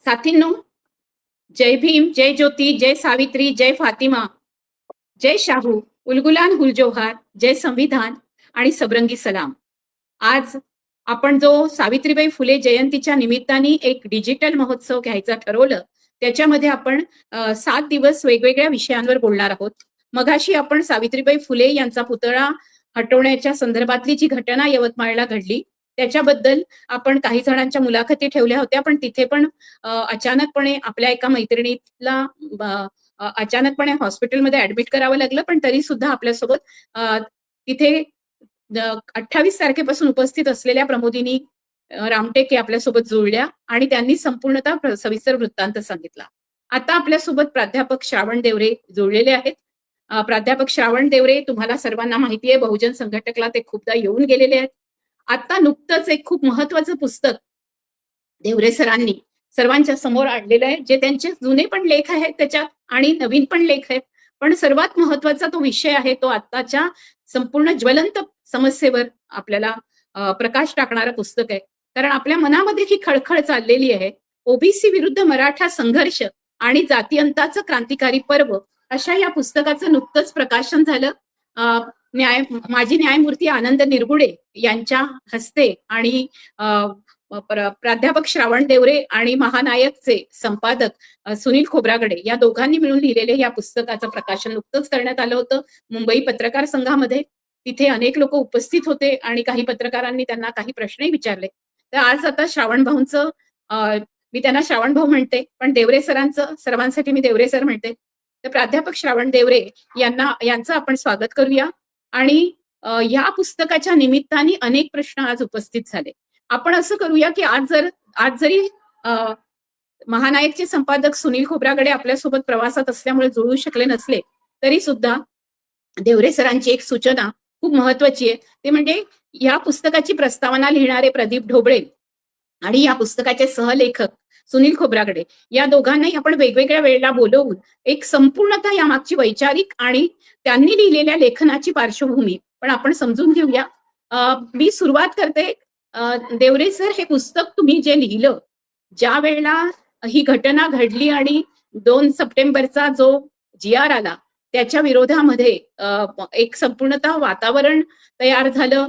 साथींनो, जय भीम, जय ज्योती, जय सावित्री, जय फातिमा, जय शाहू, उलगुलान हुलजोहार, जय संविधान आणि सबरंगी सलाम. आज आपण जो सावित्रीबाई फुले जयंतीच्या निमित्ताने एक डिजिटल महोत्सव घ्यायचा ठरवलं, त्याच्यामध्ये आपण 7 दिवस वेगवेगळ्या विषयांवर बोलणार आहोत. मगाशी आपण सावित्रीबाई फुले यांचा पुतळा हटवण्याच्या संदर्भातली जी घटना यवतमाळला घडली, त्याच्याबद्दल आपण काही जणांच्या मुलाखती ठेवल्या होत्या. पण तिथे पण अचानकपणे आपल्या एका मैत्रिणीला अचानकपणे हॉस्पिटलमध्ये ऍडमिट करावं लागलं. पण तरी सुद्धा आपल्यासोबत तिथे 28 तारखेपासून उपस्थित असलेल्या प्रमोदिनी रामटेके आपल्यासोबत जुळल्या आणि त्यांनी संपूर्णतः सविस्तर वृत्तांत सांगितला. आता आपल्यासोबत प्राध्यापक श्रावण देवरे जुळलेले आहेत. प्राध्यापक श्रावण देवरे तुम्हाला सर्वांना माहिती आहे, बहुजन संघटकला ते खूपदा येऊन गेलेले आहेत. आता नुकतंच एक खूप महत्वाचं पुस्तक देवरे सरांनी सर्वांच्या समोर आणलेलं आहे, जे त्यांचे जुने पण लेख आहेत त्याच्यात आणि नवीन पण लेख आहेत. पण सर्वात महत्वाचा तो विषय आहे, तो आत्ताच्या संपूर्ण ज्वलंत समस्येवर आपल्याला प्रकाश टाकणारं पुस्तक आहे. कारण आपल्या मनामध्ये ही खळखळ चाललेली आहे. ओबीसी विरुद्ध मराठा संघर्ष आणि जातीअंताचं क्रांतिकारी पर्व, अशा या पुस्तकाचं नुकतंच प्रकाशन झालं. माजी न्यायमूर्ती आनंद निरगुडे यांच्या हस्ते आणि प्राध्यापक श्रावण देवरे आणि महानायकचे संपादक सुनील खोब्रागडे या दोघांनी मिळून लिहिलेले या पुस्तकाचं प्रकाशन नुकतंच करण्यात आलं होतं मुंबई पत्रकार संघामध्ये. तिथे अनेक लोक उपस्थित होते आणि काही पत्रकारांनी त्यांना काही प्रश्नही विचारले. तर आज आता श्रावण भाऊंचं, मी त्यांना श्रावण भाऊ म्हणते, पण देवरे सरांचं सर्वांसाठी मी देवरे सर म्हणते. तर प्राध्यापक श्रावण देवरे यांचं आपण स्वागत करूया. आणि या पुस्तकाच्या निमित्ताने अनेक प्रश्न आज उपस्थित झाले. आपण असं करूया की आज जरी महानायकचे संपादक सुनील खोब्रागडे आपल्यासोबत प्रवासात असल्यामुळे जुळू शकले नसले, तरी सुद्धा देवरे सरांची एक सूचना खूप महत्वाची आहे. ते म्हणजे या पुस्तकाची प्रस्तावना लिहिणारे प्रदीप ढोबळे आणि या पुस्तकाचे सहलेखक सुनील खोब्रागडे या दोघांनाही आपण वेगवेगळ्या वेळेला बोलवून एक संपूर्णतः यामागची वैचारिक आणि त्यांनी लिहिलेल्या लेखनाची पार्श्वभूमी पण आपण समजून घेऊया. मी सुरुवात करते. देवरे सर, हे पुस्तक तुम्ही जे लिहिलं, ज्या वेळेला ही घटना घडली आणि 2 सप्टेंबरचा जो GR आला, त्याच्या विरोधामध्ये एक संपूर्णतः वातावरण तयार झालं.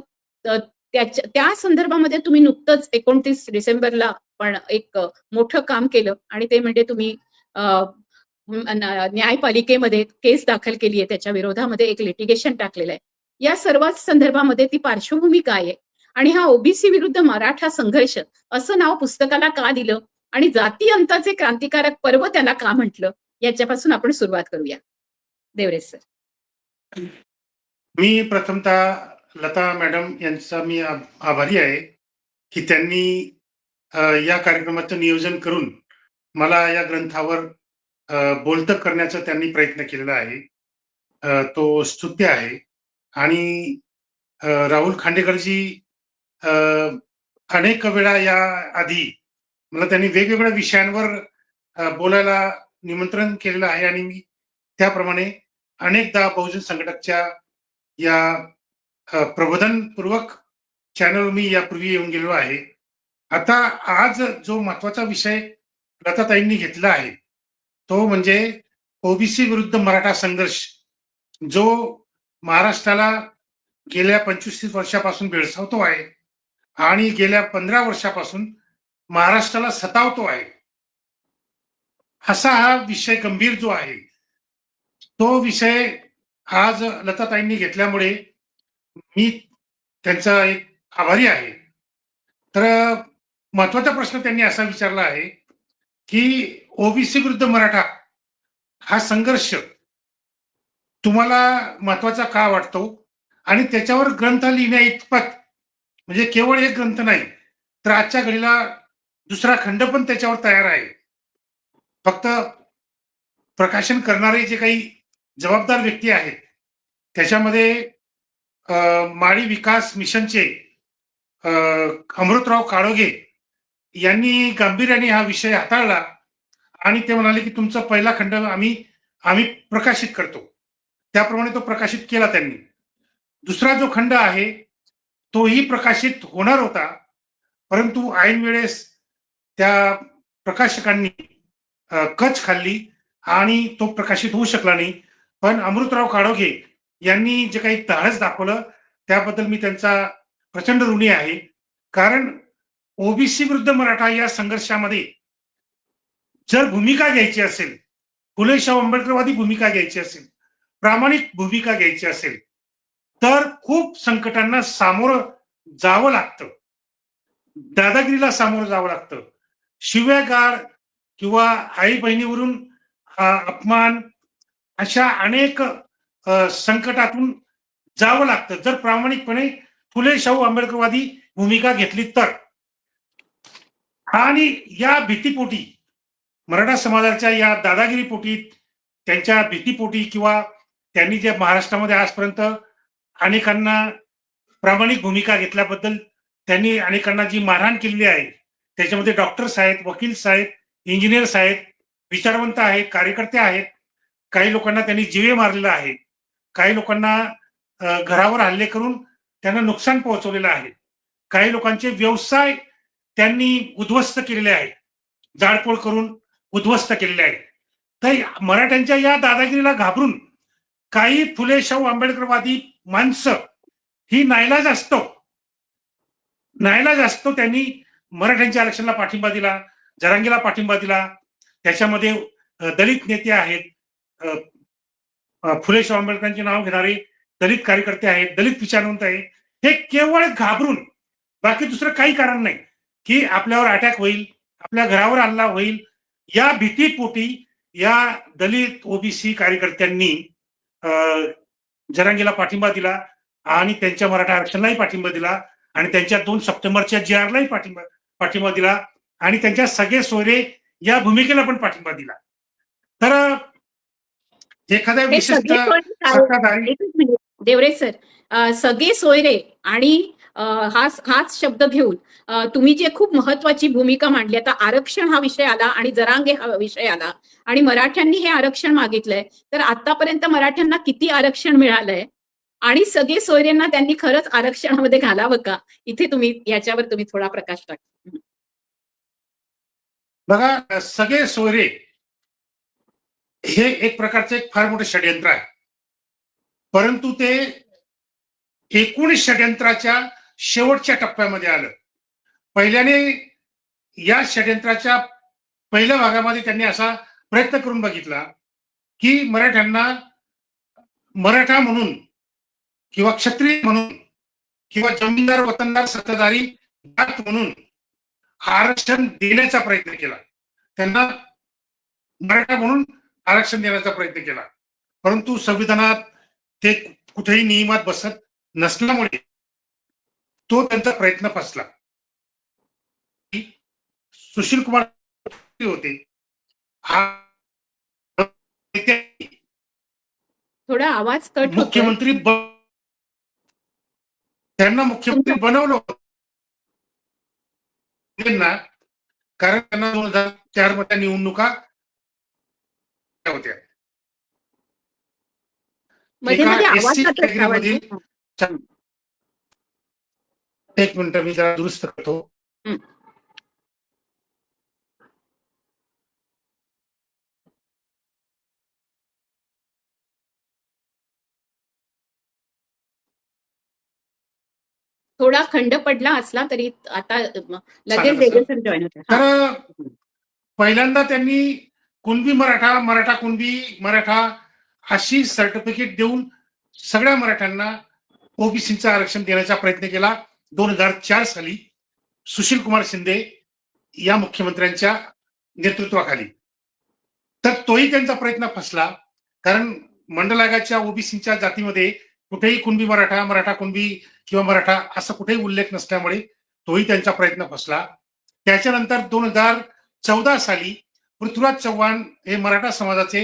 त्या संदर्भामध्ये तुम्ही नुकतंच 29 डिसेंबरला पण एक मोठं काम केलं आणि ते म्हणजे तुम्ही न्यायपालिकेमध्ये केस दाखल केली आहे, त्याच्या विरोधामध्ये एक लिटिगेशन टाकलेलं आहे. या सर्व संदर्भामध्ये ती पार्श्वभूमी काय आहे आणि हा ओबीसी विरुद्ध मराठा संघर्ष असं नाव पुस्तकाला का दिलं आणि जाती अंताचे क्रांतिकारक पर्व त्याला का म्हटलं, याच्यापासून आपण सुरुवात करूया. देवरे सर. मी प्रथमतः लता मॅडम यांचा मी आभारी आहे की त्यांनी या कार्यक्रमाचं नियोजन करून मला या ग्रंथावर बोलतं करण्याचा त्यांनी प्रयत्न केलेला आहे. तो स्तुत्य आहे. आणि राहुल खांडेकरजी अनेक वेळा या आधी मला त्यांनी वेगवेगळ्या विषयांवर बोलायला निमंत्रण केलेलं आहे आणि मी त्याप्रमाणे अनेकदा बहुजन संघटकच्या या प्रबोधनपूर्वक चॅनल मी यापूर्वी येऊन गेलो आहे. आता आज जो महत्वाचा विषय लताताईंनी घेतला आहे तो म्हणजे ओबीसी विरुद्ध मराठा संघर्ष, जो महाराष्ट्राला गेल्या 25 वर्षापासून भेडसावतो आहे आणि गेल्या 15 वर्षापासून महाराष्ट्राला सतावतो आहे. असा हा विषय गंभीर जो आहे, तो विषय आज लताताईंनी घेतल्यामुळे मी त्यांचा एक आभारी आहे. तर महत्वाचा प्रश्न त्यांनी असा विचारला आहे की ओबीसी विरुद्ध मराठा हा संघर्ष तुम्हाला महत्वाचा का वाटतो आणि त्याच्यावर ग्रंथ लिहिण्या इतपत, म्हणजे केवळ एक ग्रंथ नाही तर आजच्या घडीला दुसरा खंड पण त्याच्यावर तयार आहे. फक्त प्रकाशन करणारे जे काही जबाबदार व्यक्ती आहेत त्याच्यामध्ये माळी विकास मिशनचे अमृतराव काळोगे यांनी गांभीर्याने हा विषय हाताळला आणि ते म्हणाले की तुमचा पहिला खंड आम्ही प्रकाशित करतो. त्याप्रमाणे तो प्रकाशित केला त्यांनी. दुसरा जो खंड आहे तोही प्रकाशित होणार होता, परंतु ऐन वेळेस त्या प्रकाशकांनी कच खाल्ली आणि तो प्रकाशित होऊ शकला नाही. पण अमृतराव काळोखे यांनी जे काही धाडस दाखवलं त्याबद्दल मी त्यांचा प्रचंड ऋणी आहे. कारण ओबीसी विरुद्ध मराठा या संघर्षामध्ये जर भूमिका घ्यायची असेल, फुले शाहू आंबेडकरवादी भूमिका घ्यायची असेल, प्रामाणिक भूमिका घ्यायची असेल, तर खूप संकटांना सामोरं जावं लागतं. दादागिरीला सामोरं जावं लागतं. शिव्यागाळ किंवा आई बहिणीवरून अपमान अशा अनेक संकटातून जावं लागतं जर प्रामाणिकपणे फुले शाहू आंबेडकरवादी भूमिका घेतली तर. आणि या भीतीपोटी मराठा समाजाच्या या दादागिरीपोटी त्यांच्या भीतीपोटी किंवा त्यांनी जे महाराष्ट्रामध्ये आजपर्यंत अनेकांना प्रामाणिक भूमिका घेतल्याबद्दल त्यांनी अनेकांना जी मारहाण केलेली आहे त्याच्यामध्ये डॉक्टर्स आहेत, वकील साहेब, इंजिनियर्स आहेत, विचारवंत आहेत, कार्यकर्ते आहेत. काही लोकांना त्यांनी जीवे मारलेला आहे. काही लोकांना घरावर हल्ले करून त्यांना नुकसान पोहोचवलेलं आहे. काही लोकांचे व्यवसाय त्यांनी उद्ध्वस्त केलेले आहेत, जाळपोळ करून उद्ध्वस्त केलेले आहेत. तर मराठ्यांच्या या दादागिरीला घाबरून काही फुले शाहू आंबेडकरवादी माणसं ही नाईलाज असतो त्यांनी मराठ्यांच्या आरक्षणाला पाठिंबा दिला, जरांगीला पाठिंबा दिला. त्याच्यामध्ये दलित नेते आहेत, फुले शाहू आंबेडकरांचे नाव घेणारे दलित कार्यकर्ते आहेत, दलित विचारवंत आहेत. हे केवळ घाबरून, बाकी दुसरं काही कारण नाही की आपल्यावर अटॅक होईल, आपल्या घरावर हल्ला होईल, या भीतीपोटी या दलित ओबीसी कार्यकर्त्यांनी जरांगीला पाठिंबा दिला आणि त्यांच्या मराठा आरक्षणालाही पाठिंबा दिला आणि त्यांच्या 2 सप्टेंबरच्या GRलाही पाठिंबा दिला आणि त्यांच्या सगळे सोयरे या भूमिकेला पण पाठिंबा दिला. तर एखाद्या विशिष्ट सत्ताधारी देवरे सर, सगळे सोयरे आणि हाच शब्द घेऊन तुम्ही जे खूप महत्वाची भूमिका मांडली, आता आरक्षण हा विषय आला आणि जरांगे हा विषय आला आणि मराठ्यांनी हे आरक्षण मागितलंय, तर आतापर्यंत मराठ्यांना किती आरक्षण मिळालंय आणि सगळे सोयऱ्यांना त्यांनी खरंच आरक्षणामध्ये घालावं का? इथे याच्यावर तुम्ही थोडा प्रकाश टाका. बघा, सगळे सोयरे हे एक प्रकारचं एक फार मोठं षडयंत्र आहे. परंतु ते एकूण षडयंत्राच्या शेवटच्या टप्प्यामध्ये आलं. पहिल्याने या षडयंत्राच्या पहिल्या भागामध्ये त्यांनी असा प्रयत्न करून बघितला की मराठ्यांना मराठा म्हणून किंवा क्षत्रिय म्हणून किंवा जमीनदार वतनदार सत्ताधारी जात म्हणून आरक्षण देण्याचा प्रयत्न केला. त्यांना मराठा म्हणून आरक्षण देण्याचा प्रयत्न केला. परंतु संविधानात ते कुठेही नियमात बसत नसल्यामुळे तो त्यांचा प्रयत्न फसला. सुशील कुमार होते, थोडा आवाज कट होतोय. मुख्यमंत्री त्यांना मुख्यमंत्री बनवलं होतं कारण त्यांना 2004 मध्ये निवडणुका होत्या. एक मिनिट मी जरा दुरुस्त करतो. थोडा खंड पडला असला तरी आता लगेच जॉईन होते. तर पहिल्यांदा त्यांनी कुणबी मराठा, मराठा कुणबी मराठा अशी सर्टिफिकेट देऊन सगळ्या मराठ्यांना ओबीसीचं आरक्षण देण्याचा प्रयत्न केला. 2004 साली सुशील कुमार शिंदे या मुख्यमंत्र्यांच्या नेतृत्वाखाली. तर तोही त्यांचा प्रयत्न फसला कारण मंडल आयोगाच्या ओबीसीच्या जातीमध्ये कुठेही कुणबी मराठा, मराठा कुणबी किंवा मराठा असा कुठेही उल्लेख नसल्यामुळे तोही त्यांचा प्रयत्न फसला. त्याच्यानंतर 2014 साली पृथ्वीराज चव्हाण हे मराठा समाजाचे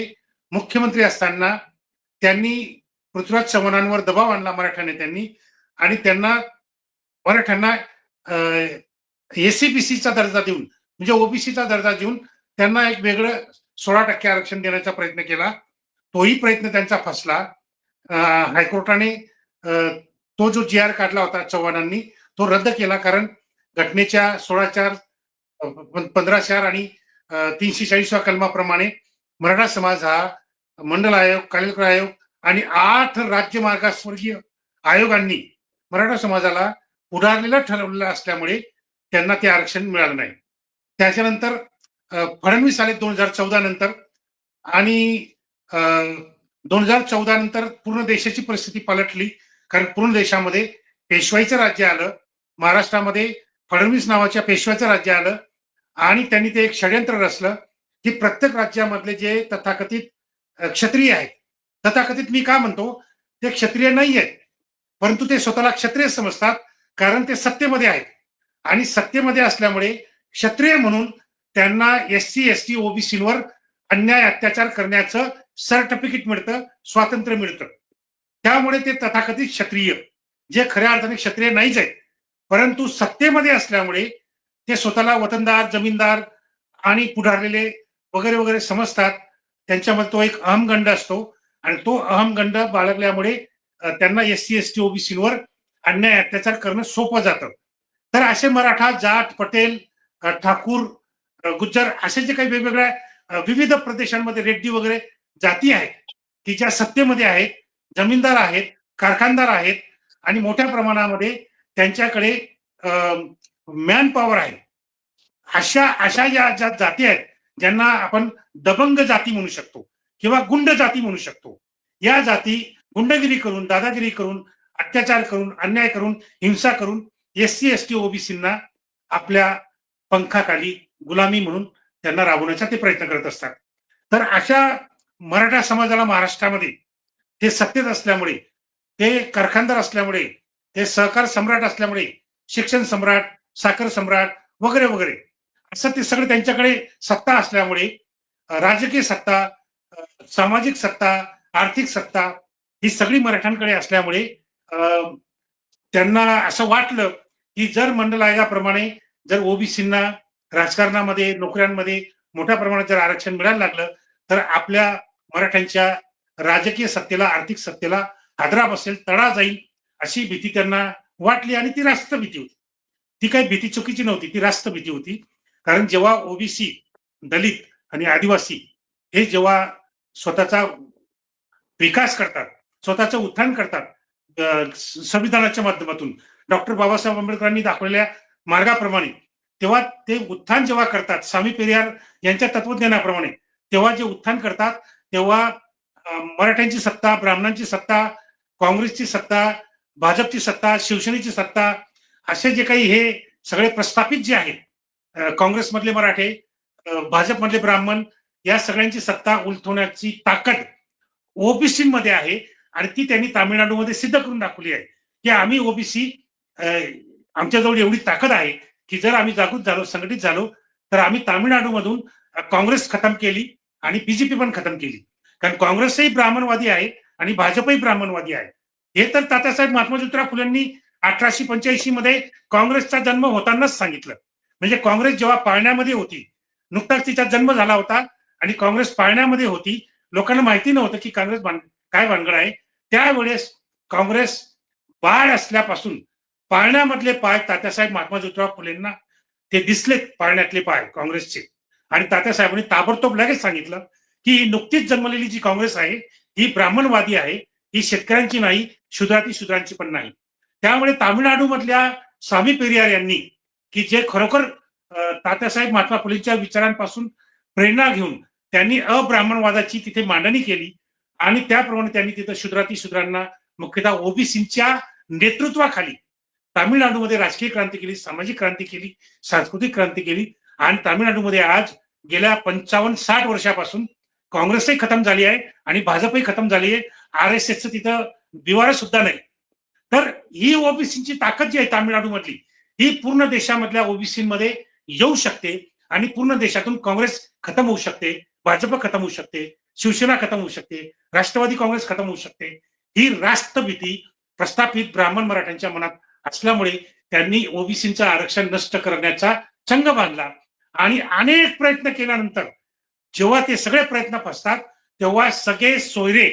मुख्यमंत्री असताना त्यांनी पृथ्वीराज चव्हाणांवर दबाव आणला मराठा नेत्यांनी आणि त्यांना मराठ्यांना एसीबीसीचा दर्जा देऊन म्हणजे ओबीसीचा दर्जा देऊन त्यांना एक वेगळं 16% आरक्षण देण्याचा प्रयत्न केला. तोही प्रयत्न त्यांचा फसला. हायकोर्टाने तो जो GR काढला होता चव्हाणांनी तो रद्द केला कारण घटनेच्या 16/4, 15/4 आणि 340व्या कलमाप्रमाणे मराठा समाज हा मंडल आयोग, कालेलकर आयोग आणि 8 राज्य मागासवर्गीय आयोगांनी मराठा समाजाला पुढारलेलं ठरवलेलं असल्यामुळे त्यांना ते आरक्षण मिळालं नाही. त्याच्यानंतर फडणवीस आले 2014 नंतर आणि 2014 नंतर पूर्ण देशाची परिस्थिती पलटली. कारण पूर्ण देशामध्ये पेशवाईचं राज्य आलं. महाराष्ट्रामध्ये फडणवीस नावाच्या पेशव्याचं राज्य आलं आणि त्यांनी ते एक षड्यंत्र रचलं की प्रत्येक राज्यामधले जे तथाकथित क्षत्रिय आहेत, तथाकथित मी का म्हणतो, ते क्षत्रिय नाही आहेत, परंतु ते स्वतःला क्षत्रिय समजतात कारण ते सत्तेमध्ये आहेत आणि सत्तेमध्ये असल्यामुळे क्षत्रिय म्हणून त्यांना एससी, एसटी, ओबीसीवर अन्याय अत्याचार करण्याचं सर्टिफिकेट मिळतं, स्वातंत्र्य मिळतं. त्यामुळे ते तथाकथित क्षत्रिय, जे खऱ्या अर्थाने क्षत्रिय नाहीच आहेत, परंतु सत्तेमध्ये असल्यामुळे ते स्वतःला वतनदार, जमीनदार आणि पुढारलेले वगैरे वगैरे समजतात. त्यांच्यामध्ये तो एक अहमगंड असतो आणि तो अहमगंड बाळगल्यामुळे त्यांना एससी, एसटी, ओबीसीवर अन्याय अत्याचार करणं सोपं जातं. तर असे मराठा, जाट, पटेल, ठाकूर, गुज्जर असे जे काही वेगवेगळ्या विविध प्रदेशांमध्ये रेड्डी वगैरे जाती आहेत की ज्या सत्तेमध्ये आहेत, जमीनदार आहेत, कारखानदार आहेत आणि मोठ्या प्रमाणामध्ये त्यांच्याकडे मॅन पॉवर आहे. अशा अशा ज्या जाती आहेत ज्यांना आपण दबंग जाती म्हणू शकतो किंवा गुंड जाती म्हणू शकतो. या जाती गुंडगिरी करून, दादागिरी करून, अत्याचार करून, अन्याय करून, हिंसा करून एससी, एसटी, ओबीसींना आपल्या पंखाखाली गुलामी म्हणून त्यांना राबवण्याचा ते प्रयत्न करत असतात. तर अशा मराठा समाजाला महाराष्ट्रामध्ये ते सत्तेत असल्यामुळे, ते कारखानदार असल्यामुळे, ते सहकार सम्राट असल्यामुळे, शिक्षण सम्राट, साखर सम्राट वगैरे वगैरे असं ते सगळे त्यांच्याकडे सत्ता असल्यामुळे राजकीय सत्ता, सामाजिक सत्ता, आर्थिक सत्ता ही सगळी मराठ्यांकडे असल्यामुळे त्यांना असं वाटलं की जर मंडल आयोगाप्रमाणे जर ओबीसींना राजकारणामध्ये, नोकऱ्यांमध्ये मोठ्या प्रमाणात जर आरक्षण मिळायला लागलं तर आपल्या मराठ्यांच्या राजकीय सत्तेला, आर्थिक सत्तेला हादरा बसेल, तडा जाईल अशी भीती त्यांना वाटली आणि ती रास्त भीती होती. ती काही भीती चुकीची नव्हती, ती रास्त भीती होती. कारण जेव्हा ओबीसी, दलित आणि आदिवासी हे जेव्हा स्वतःचा विकास करतात, स्वतःचं उत्थान करतात संविधानाच्या माध्यमातून, डॉक्टर बाबासाहेब आंबेडकरांनी दाखवलेल्या मार्गाप्रमाणे, तेव्हा ते उत्थान जेव्हा करतात स्वामी पेरियार यांच्या तत्वज्ञानाप्रमाणे, तेव्हा जे उत्थान करतात तेव्हा मराठ्यांची सत्ता, ब्राह्मणांची सत्ता, काँग्रेसची सत्ता, भाजपची सत्ता, शिवसेनेची सत्ता असे जे काही हे सगळे प्रस्थापित जे आहेत, काँग्रेसमधले मराठे, भाजपमधले ब्राह्मण, या सगळ्यांची सत्ता उलथवण्याची ताकद ओबीसी मध्ये आहे आणि ती त्यांनी तामिळनाडूमध्ये सिद्ध करून दाखवली आहे की आम्ही ओबीसी, आमच्याजवळ एवढी ताकद आहे की जर आम्ही जागृत झालो, संघटित झालो तर आम्ही तामिळनाडूमधून काँग्रेस खतम केली आणि बीजेपी पण खतम केली. कारण काँग्रेसही ब्राह्मणवादी आहे आणि भाजपही ब्राह्मणवादी आहे. हे तर तात्यासाहेब महात्मा ज्योतिराव फुलेंनी 1885 मध्ये काँग्रेसचा जन्म होतानाच सांगितलं. म्हणजे काँग्रेस जेव्हा पाळण्यामध्ये होती, नुकताच तिचा जन्म झाला होता आणि काँग्रेस पाळण्यामध्ये होती, लोकांना माहिती नव्हतं की काँग्रेस काय भानगड आहे. त्यावेळेस काँग्रेस बाळ असल्यापासून पाळण्यामधले पाय तात्यासाहेब महात्मा ज्योतिराव फुलेंना ते दिसलेत, पाळण्यातले पाय काँग्रेसचे, आणि तात्यासाहेबांनी ताबडतोब लगेच सांगितलं की ही नुकतीच जन्मलेली जी काँग्रेस आहे ही ब्राह्मणवादी आहे, ही शेतकऱ्यांची नाही, शूद्रांची पण नाही. त्यामुळे तामिळनाडू मधल्या स्वामी पेरियार यांनी, की जे खरोखर तात्यासाहेब महात्मा फुलेंच्या विचारांपासून प्रेरणा घेऊन त्यांनी अब्राह्मणवादाची तिथे मांडणी केली आणि त्याप्रमाणे त्यांनी तिथं शूद्रांना मुख्यतः ओबीसींच्या नेतृत्वाखाली तामिळनाडूमध्ये राजकीय क्रांती केली, सामाजिक क्रांती केली, सांस्कृतिक क्रांती केली. आणि तामिळनाडूमध्ये आज गेल्या 55-60 वर्षापासून काँग्रेसही खतम झाली आहे आणि भाजपही खतम झाली आहे. RSSचं तिथं बिवार सुद्धा नाही. तर ही ओबीसीची ताकद जी आहे तामिळनाडूमधली, ही पूर्ण देशामधल्या ओबीसीमध्ये येऊ शकते आणि पूर्ण देशातून काँग्रेस खतम होऊ शकते, भाजप खतम होऊ शकते, शिवसेना खतम होऊ शकते, राष्ट्रवादी काँग्रेस खतम होऊ शकते. ही रास्त भीती प्रस्थापित ब्राह्मण मराठ्यांच्या मनात असल्यामुळे त्यांनी ओबीसीचं आरक्षण नष्ट करण्याचा चंग बांधला आणि अनेक प्रयत्न केल्यानंतर जेव्हा ते सगळे प्रयत्न फसतात तेव्हा सगळे सोयरे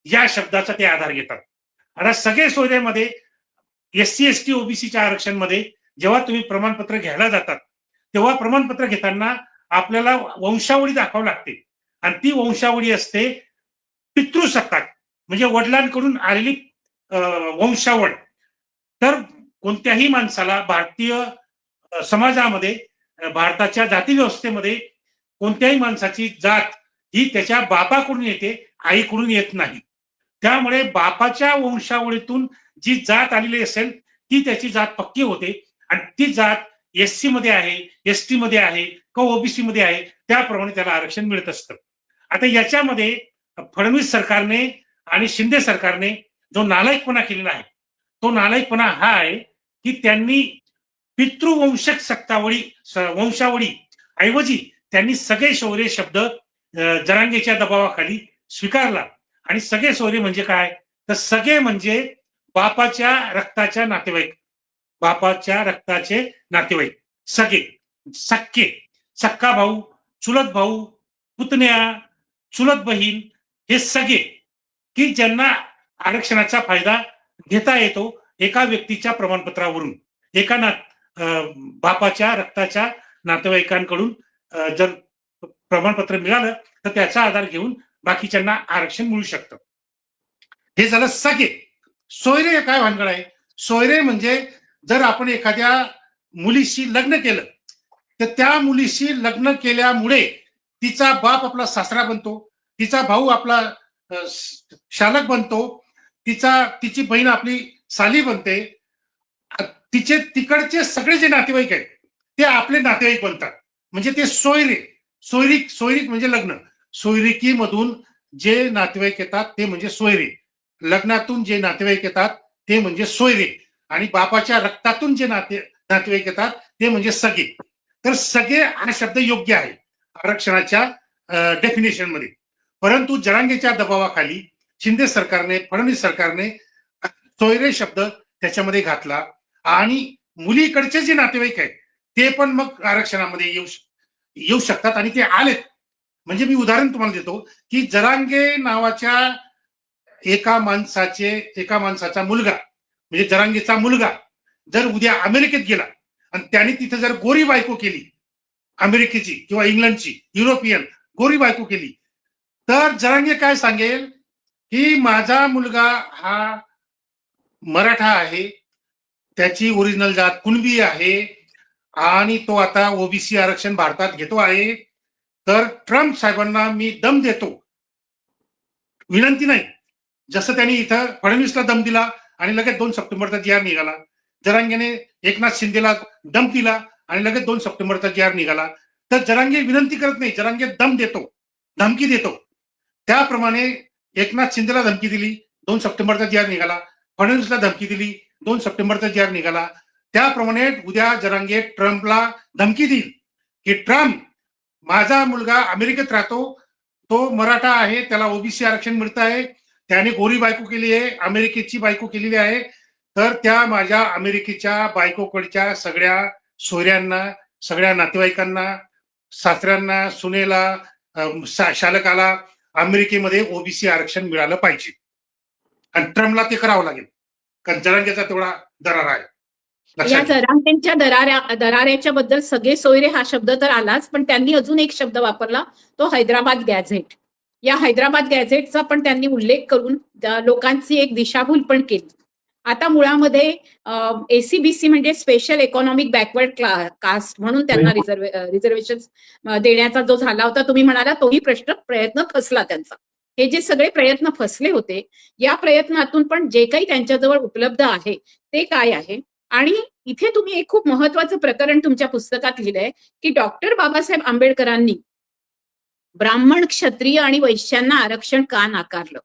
या शब्दाचा ते आधार घेतात. आता सगळे सोयरेमध्ये एससी, एसटी, ओबीसीच्या आरक्षण मध्ये जेव्हा तुम्ही प्रमाणपत्र घ्यायला जातात तेव्हा प्रमाणपत्र घेताना आपल्याला वंशावळी दाखवावी लागते आणि ती वंशावळी असते पितृसत्ताक, म्हणजे वडिलांकडून आलेली वंशावळ. तर कोणत्याही माणसाला भारतीय समाजामध्ये, भारताच्या जाती व्यवस्थेमध्ये कोणत्याही माणसाची जात ही त्याच्या बापाकडून येते, आईकडून येत नाही. त्यामुळे बापाच्या वंशावळीतून जी जात आलेली असेल ती त्याची जात पक्की होते आणि ती जात एससी मध्ये आहे, एसटी मध्ये आहे किंवा ओबीसी मध्ये आहे, त्याप्रमाणे त्याला आरक्षण मिळत असतं. आता याच्यामध्ये फडणवीस सरकारने आणि शिंदे सरकारने जो नालायकपणा केलेला आहे, तो नालायकपणा हा आहे की त्यांनी पितृवंशक सत्तावळी वंशावळी ऐवजी त्यांनी सगळे शौर्य शब्द जरांगेच्या दबावाखाली स्वीकारला. आणि सगळे शौर्य म्हणजे काय, तर सगळे म्हणजे बापाच्या रक्ताच्या नातेवाईक, बापाच्या रक्ताचे नातेवाईक, सगळे, सक्के, सक्का भाऊ, चुलत भाऊ, पुतण्या, चुलत बहीण, हे सगळे की ज्यांना आरक्षणाचा फायदा घेता येतो एका व्यक्तीच्या प्रमाणपत्रावरून, एका बापाच्या रक्ताच्या नातेवाईकांकडून जर प्रमाणपत्र मिळालं तर त्याचा आधार घेऊन बाकीच्यांना आरक्षण मिळू शकतं. हे झालं सगळे. सोयरे काय भानगड आहे? सोयरे म्हणजे जर आपण एखाद्या मुलीशी लग्न केलं तर त्या मुलीशी लग्न केल्यामुळे तिचा बाप आपला सासरा बनतो, तिचा भाऊ आपला शालक बनतो, तिची बहीण आपली साली बनते, तिचे तिकडचे सगळे जे नातेवाईक आहेत ते आपले नातेवाईक बनतात. म्हणजे ते सोयरे. सोयरीक म्हणजे लग्न. सोयरिकीमधून जे नातेवाईक येतात ते म्हणजे सोयरे, लग्नातून जे नातेवाईक येतात ते म्हणजे सोयरे, आणि बापाच्या रक्तातून जे नातेवाईक येतात ते म्हणजे सगळे. तर सगळे हा शब्द योग्य आहे आरक्षणाच्या डेफिनेशन मध्ये. परंतु जरांगेच्या दबावाखाली शिंदे सरकारने, फडणवीस सरकारने सोयरे शब्द त्याच्यामध्ये घातला आणि मुलीकडचे जे नातेवाईक आहेत ते पण मग आरक्षणामध्ये येऊ शकतात आणि ते आलेत. म्हणजे मी उदाहरण तुम्हाला देतो की जरांगे नावाच्या एका माणसाचा मुलगा, म्हणजे जरांगेचा मुलगा जर उद्या अमेरिकेत गेला आणि त्याने तिथे जर गोरी बायको केली, अमेरिकेची किंवा इंग्लंडची, युरोपियन गोरी बायको केली, तर जरांगे काय सांगेल की माझा मुलगा हा मराठा आहे, त्याची ओरिजिनल जात कुणबी आहे आणि तो आता ओबीसी आरक्षण भारतात घेतो आहे, तर ट्रम्प साहेबांना मी दम देतो, विनंती नाही. जसं त्यांनी इथं फडणवीसला दम दिला आणि लगेच 2 सप्टेंबरचा जी आर निघाला, जरांगेने एकनाथ शिंदेला दम दिला आणि लगेच 2 सप्टेंबरचा जी आर निघाला. तर जरांगे विनंती करत नाही, जरांगे दम देतो, धमकी देतो. त्याप्रमाणे एकनाथ शिंदेला धमकी दिली, 2 सप्टेंबरचा जी आर निघाला. फडणवीसला धमकी दिली, 2 सप्टेंबरचा जी आर निघाला. त्याप्रमाणे उद्या जरांगे ट्रम्पला धमकी देईल की ट्रम्प, माझा मुलगा अमेरिकेत राहतो, तो मराठा आहे, त्याला ओबीसी आरक्षण मिळत आहे, त्याने गोरी बायको केली आहे, अमेरिकेची बायको केलेली आहे, तर त्या माझ्या अमेरिकेच्या बायकोकडच्या सगळ्या सोयऱ्यांना, सगळ्या नातेवाईकांना, सासऱ्यांना, सुनेला, शालकाला अमेरिकेमध्ये ओबीसी आरक्षण मिळालं पाहिजे. आणि ट्रम्पला ते करावं लागेल, कारण जरांगेचा तेवढा दरार आहे. या जरांगेंच्या दराऱ्याच्या बद्दल सगळे सोयरे हा शब्द तर आलाच, पण त्यांनी अजून एक शब्द वापरला, तो हैदराबाद गॅझेट. या हैदराबाद गॅझेटचा पण त्यांनी उल्लेख करून लोकांची एक दिशाभूल पण केली. आता मुळामध्ये एसीबीसी म्हणजे स्पेशल इकॉनॉमिक बॅकवर्ड कास्ट म्हणून त्यांना रिझर्वेशन देण्याचा जो झाला होता, तुम्ही म्हणाला तोही प्रयत्न फसला त्यांचा. हे जे सगळे प्रयत्न फसले होते, या प्रयत्नातून पण जे काही त्यांच्याजवळ उपलब्ध आहे ते काय आहे. आणि इथे तुम्ही एक खूप महत्वाचं प्रकरण तुमच्या पुस्तकात लिहिलंय की डॉक्टर बाबासाहेब आंबेडकरांनी ब्राह्मण, क्षत्रिय आणि वैश्यांना आरक्षण का नाकारलं.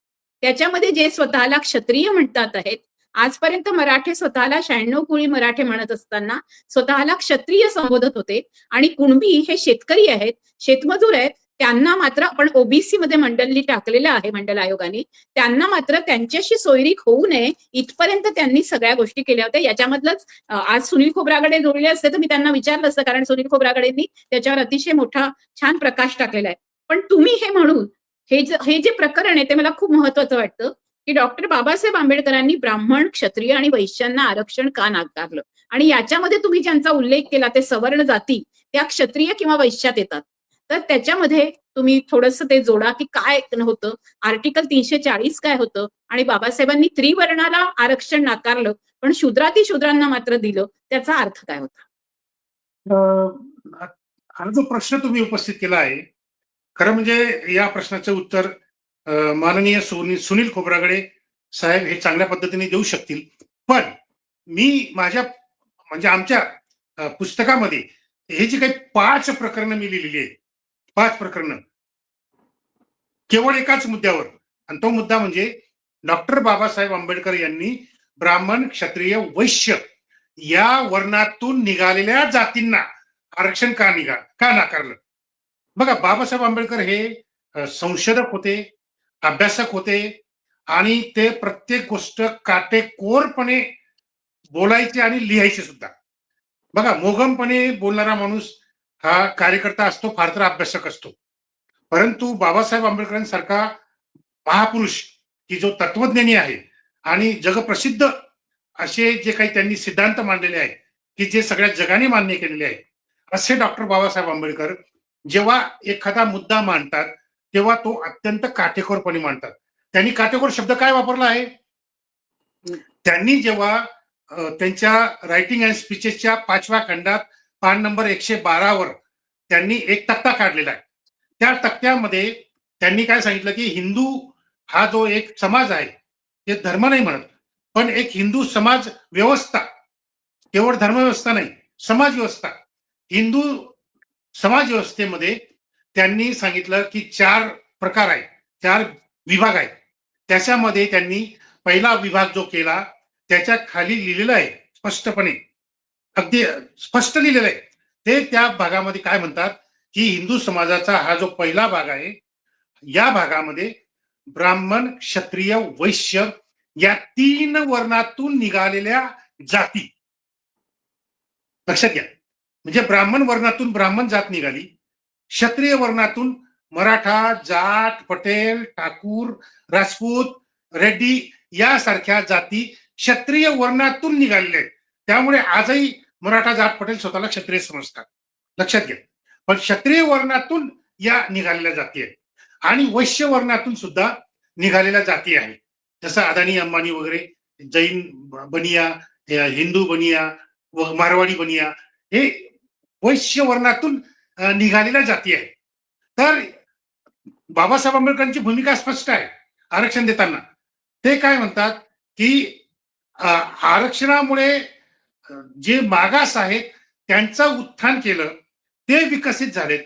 त्याच्यामध्ये जे स्वतःला क्षत्रिय म्हणतात आहेत, आजपर्यंत मराठे स्वतःला 96 कुळी मराठे म्हणत असताना स्वतःला क्षत्रिय संबोधत होते, आणि कुणबी हे शेतकरी आहेत, शेतमजूर आहेत, त्यांना मात्र आपण ओबीसी मध्ये मंडळी टाकलेलं आहे मंडल आयोगाने, त्यांना मात्र त्यांच्याशी सोयरीक होऊ नये इथपर्यंत त्यांनी सगळ्या गोष्टी केल्या होत्या. याच्यामधलंच आज सुनील खोब्रागडे जोडले असते तर मी त्यांना विचारलं असतं, कारण सुनील खोब्रागडेंनी त्याच्यावर अतिशय मोठा छान प्रकाश टाकलेला आहे. पण तुम्ही हे म्हणून हे जे प्रकरण आहे ते मला खूप महत्वाचं वाटतं की डॉक्टर बाबासाहेब आंबेडकरांनी ब्राह्मण, क्षत्रिय आणि वैश्यांना आरक्षण का नाकारलं, आणि याच्यामध्ये तुम्ही ज्यांचा उल्लेख केला ते सवर्ण जाती त्या क्षत्रिय किंवा वैश्यात येतात. तर त्याच्यामध्ये तुम्ही थोडंसं ते जोडा की काय होतं, आर्टिकल 340 काय होतं आणि बाबासाहेबांनी त्रिवर्णाला आरक्षण नाकारलं, पण शूद्रातिशूद्रांना मात्र दिलं, त्याचा अर्थ काय होता? हा जो प्रश्न तुम्ही उपस्थित केला आहे, खरं म्हणजे या प्रश्नाचं उत्तर माननीय सुनील खोब्रागडे साहेब हे चांगल्या पद्धतीने देऊ शकतील. पण मी माझ्या म्हणजे आमच्या पुस्तकामध्ये हे जी काही 5 प्रकरणं मी लिहिलेली आहेत, 5 प्रकरणं केवळ एकाच मुद्द्यावर, आणि तो मुद्दा म्हणजे डॉक्टर बाबासाहेब आंबेडकर यांनी ब्राह्मण, क्षत्रिय, वैश्य या वर्णातून निघालेल्या जातींना आरक्षण का नाकारलं. बघा, बाबासाहेब आंबेडकर हे संशोधक होते, अभ्यासक होते, आणि ते प्रत्येक गोष्ट काटेकोरपणे बोलायचे आणि लिहायचे सुद्धा. बघा, मोघमपणे बोलणारा माणूस हा कार्यकर्ता असतो, फार तर अभ्यासक असतो. परंतु बाबासाहेब आंबेडकरांसारखा महापुरुष की जो तत्वज्ञानी आहे आणि जगप्रसिद्ध असे जे काही त्यांनी सिद्धांत मांडलेले आहेत की जे सगळ्या जगाने मान्य केलेले आहेत, असे डॉक्टर बाबासाहेब आंबेडकर जेव्हा एखादा मुद्दा मांडतात तेव्हा तो अत्यंत काटेकोरपणे मांडतात. त्यांनी काटेकोर शब्द काय वापरला आहे? त्यांनी जेव्हा त्यांच्या रायटिंग अँड स्पीचेसच्या 5व्या खंडात पान नंबर 112 वर त्यांनी एक तक्ता काढलेला आहे. त्या तक्त्यामध्ये त्यांनी काय सांगितलं की हिंदू हा जो एक समाज आहे, ते धर्म नाही म्हणत, पण एक हिंदू समाज व्यवस्था, केवळ धर्मव्यवस्था नाही, समाज व्यवस्था, हिंदू समाज व्यवस्थेमध्ये त्यांनी सांगितलं की 4 प्रकार आहेत, 4 विभाग आहेत. त्याच्यामध्ये त्यांनी पहिला विभाग जो केला त्याच्या खाली लिहिलेलं आहे स्पष्टपणे, अगदी स्पष्ट लिहिलेलं आहे. ते त्या भागामध्ये काय म्हणतात की हिंदू समाजाचा हा जो पहिला भाग आहे, या भागामध्ये ब्राह्मण, क्षत्रिय, वैश्य या 3 वर्णातून निघालेल्या जाती, लक्षात घ्या. म्हणजे ब्राह्मण वर्णातून ब्राह्मण जात निघाली, क्षत्रिय वर्णातून मराठा, जाट, पटेल, ठाकूर, राजपूत, रेड्डी यासारख्या जाती क्षत्रिय वर्णातून निघालेल्या आहेत. त्यामुळे आजही मराठा, जाट, पटेल स्वतःला क्षत्रिय समजतात, लक्षात घ्या. पण क्षत्रिय वर्णातून या निघालेल्या जाती आहेत आणि वैश्य वर्णातून सुद्धा निघालेल्या जाती आहेत. जसं अदानी, अंबानी वगैरे, जैन बनिया, हिंदू बनिया, मारवाडी बनिया, हे वैश्य वर्णातून निघालेल्या जाती आहेत. तर बाबासाहेब आंबेडकरांची भूमिका स्पष्ट आहे आरक्षण देताना. ते काय म्हणतात की आरक्षणामुळे जे मागास आहेत त्यांचं उत्थान केलं, ते विकसित झालेत,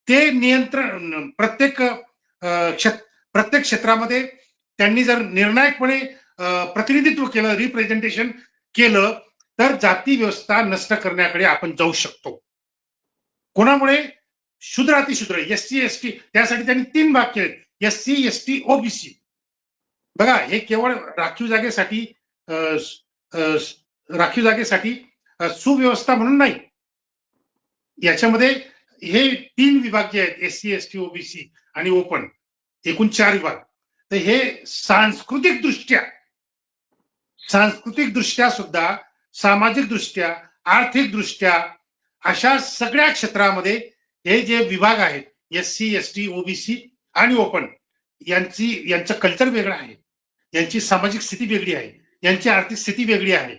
ते नियंत्रण प्रत्येक क्षेत्रामध्ये त्यांनी जर निर्णायकपणे प्रतिनिधित्व केलं, रिप्रेझेंटेशन केलं, तर जाती व्यवस्था नष्ट करण्याकडे आपण जाऊ शकतो. कोणामुळे? शूद्र अतिशूद्र, एससी एसटी, त्यासाठी त्यांनी 3 भाग केले, एससी, एसटी, ओबीसी. बघा, हे केवळ राखीव जागेसाठी सुव्यवस्था म्हणून नाही. याच्यामध्ये हे 3 विभाग जे आहेत, एससी, एसटी, ओबीसी आणि ओपन, एकूण 4 विभाग, तर हे सांस्कृतिक दृष्ट्या सुद्धा, सामाजिक दृष्ट्या, आर्थिक दृष्ट्या अशा सगळ्या क्षेत्रामध्ये हे जे विभाग आहेत, एससी, एसटी, ओबीसी आणि ओपन, यांचं कल्चर वेगळं आहे, यांची सामाजिक स्थिती वेगळी आहे, यांची आर्थिक स्थिती वेगळी आहे.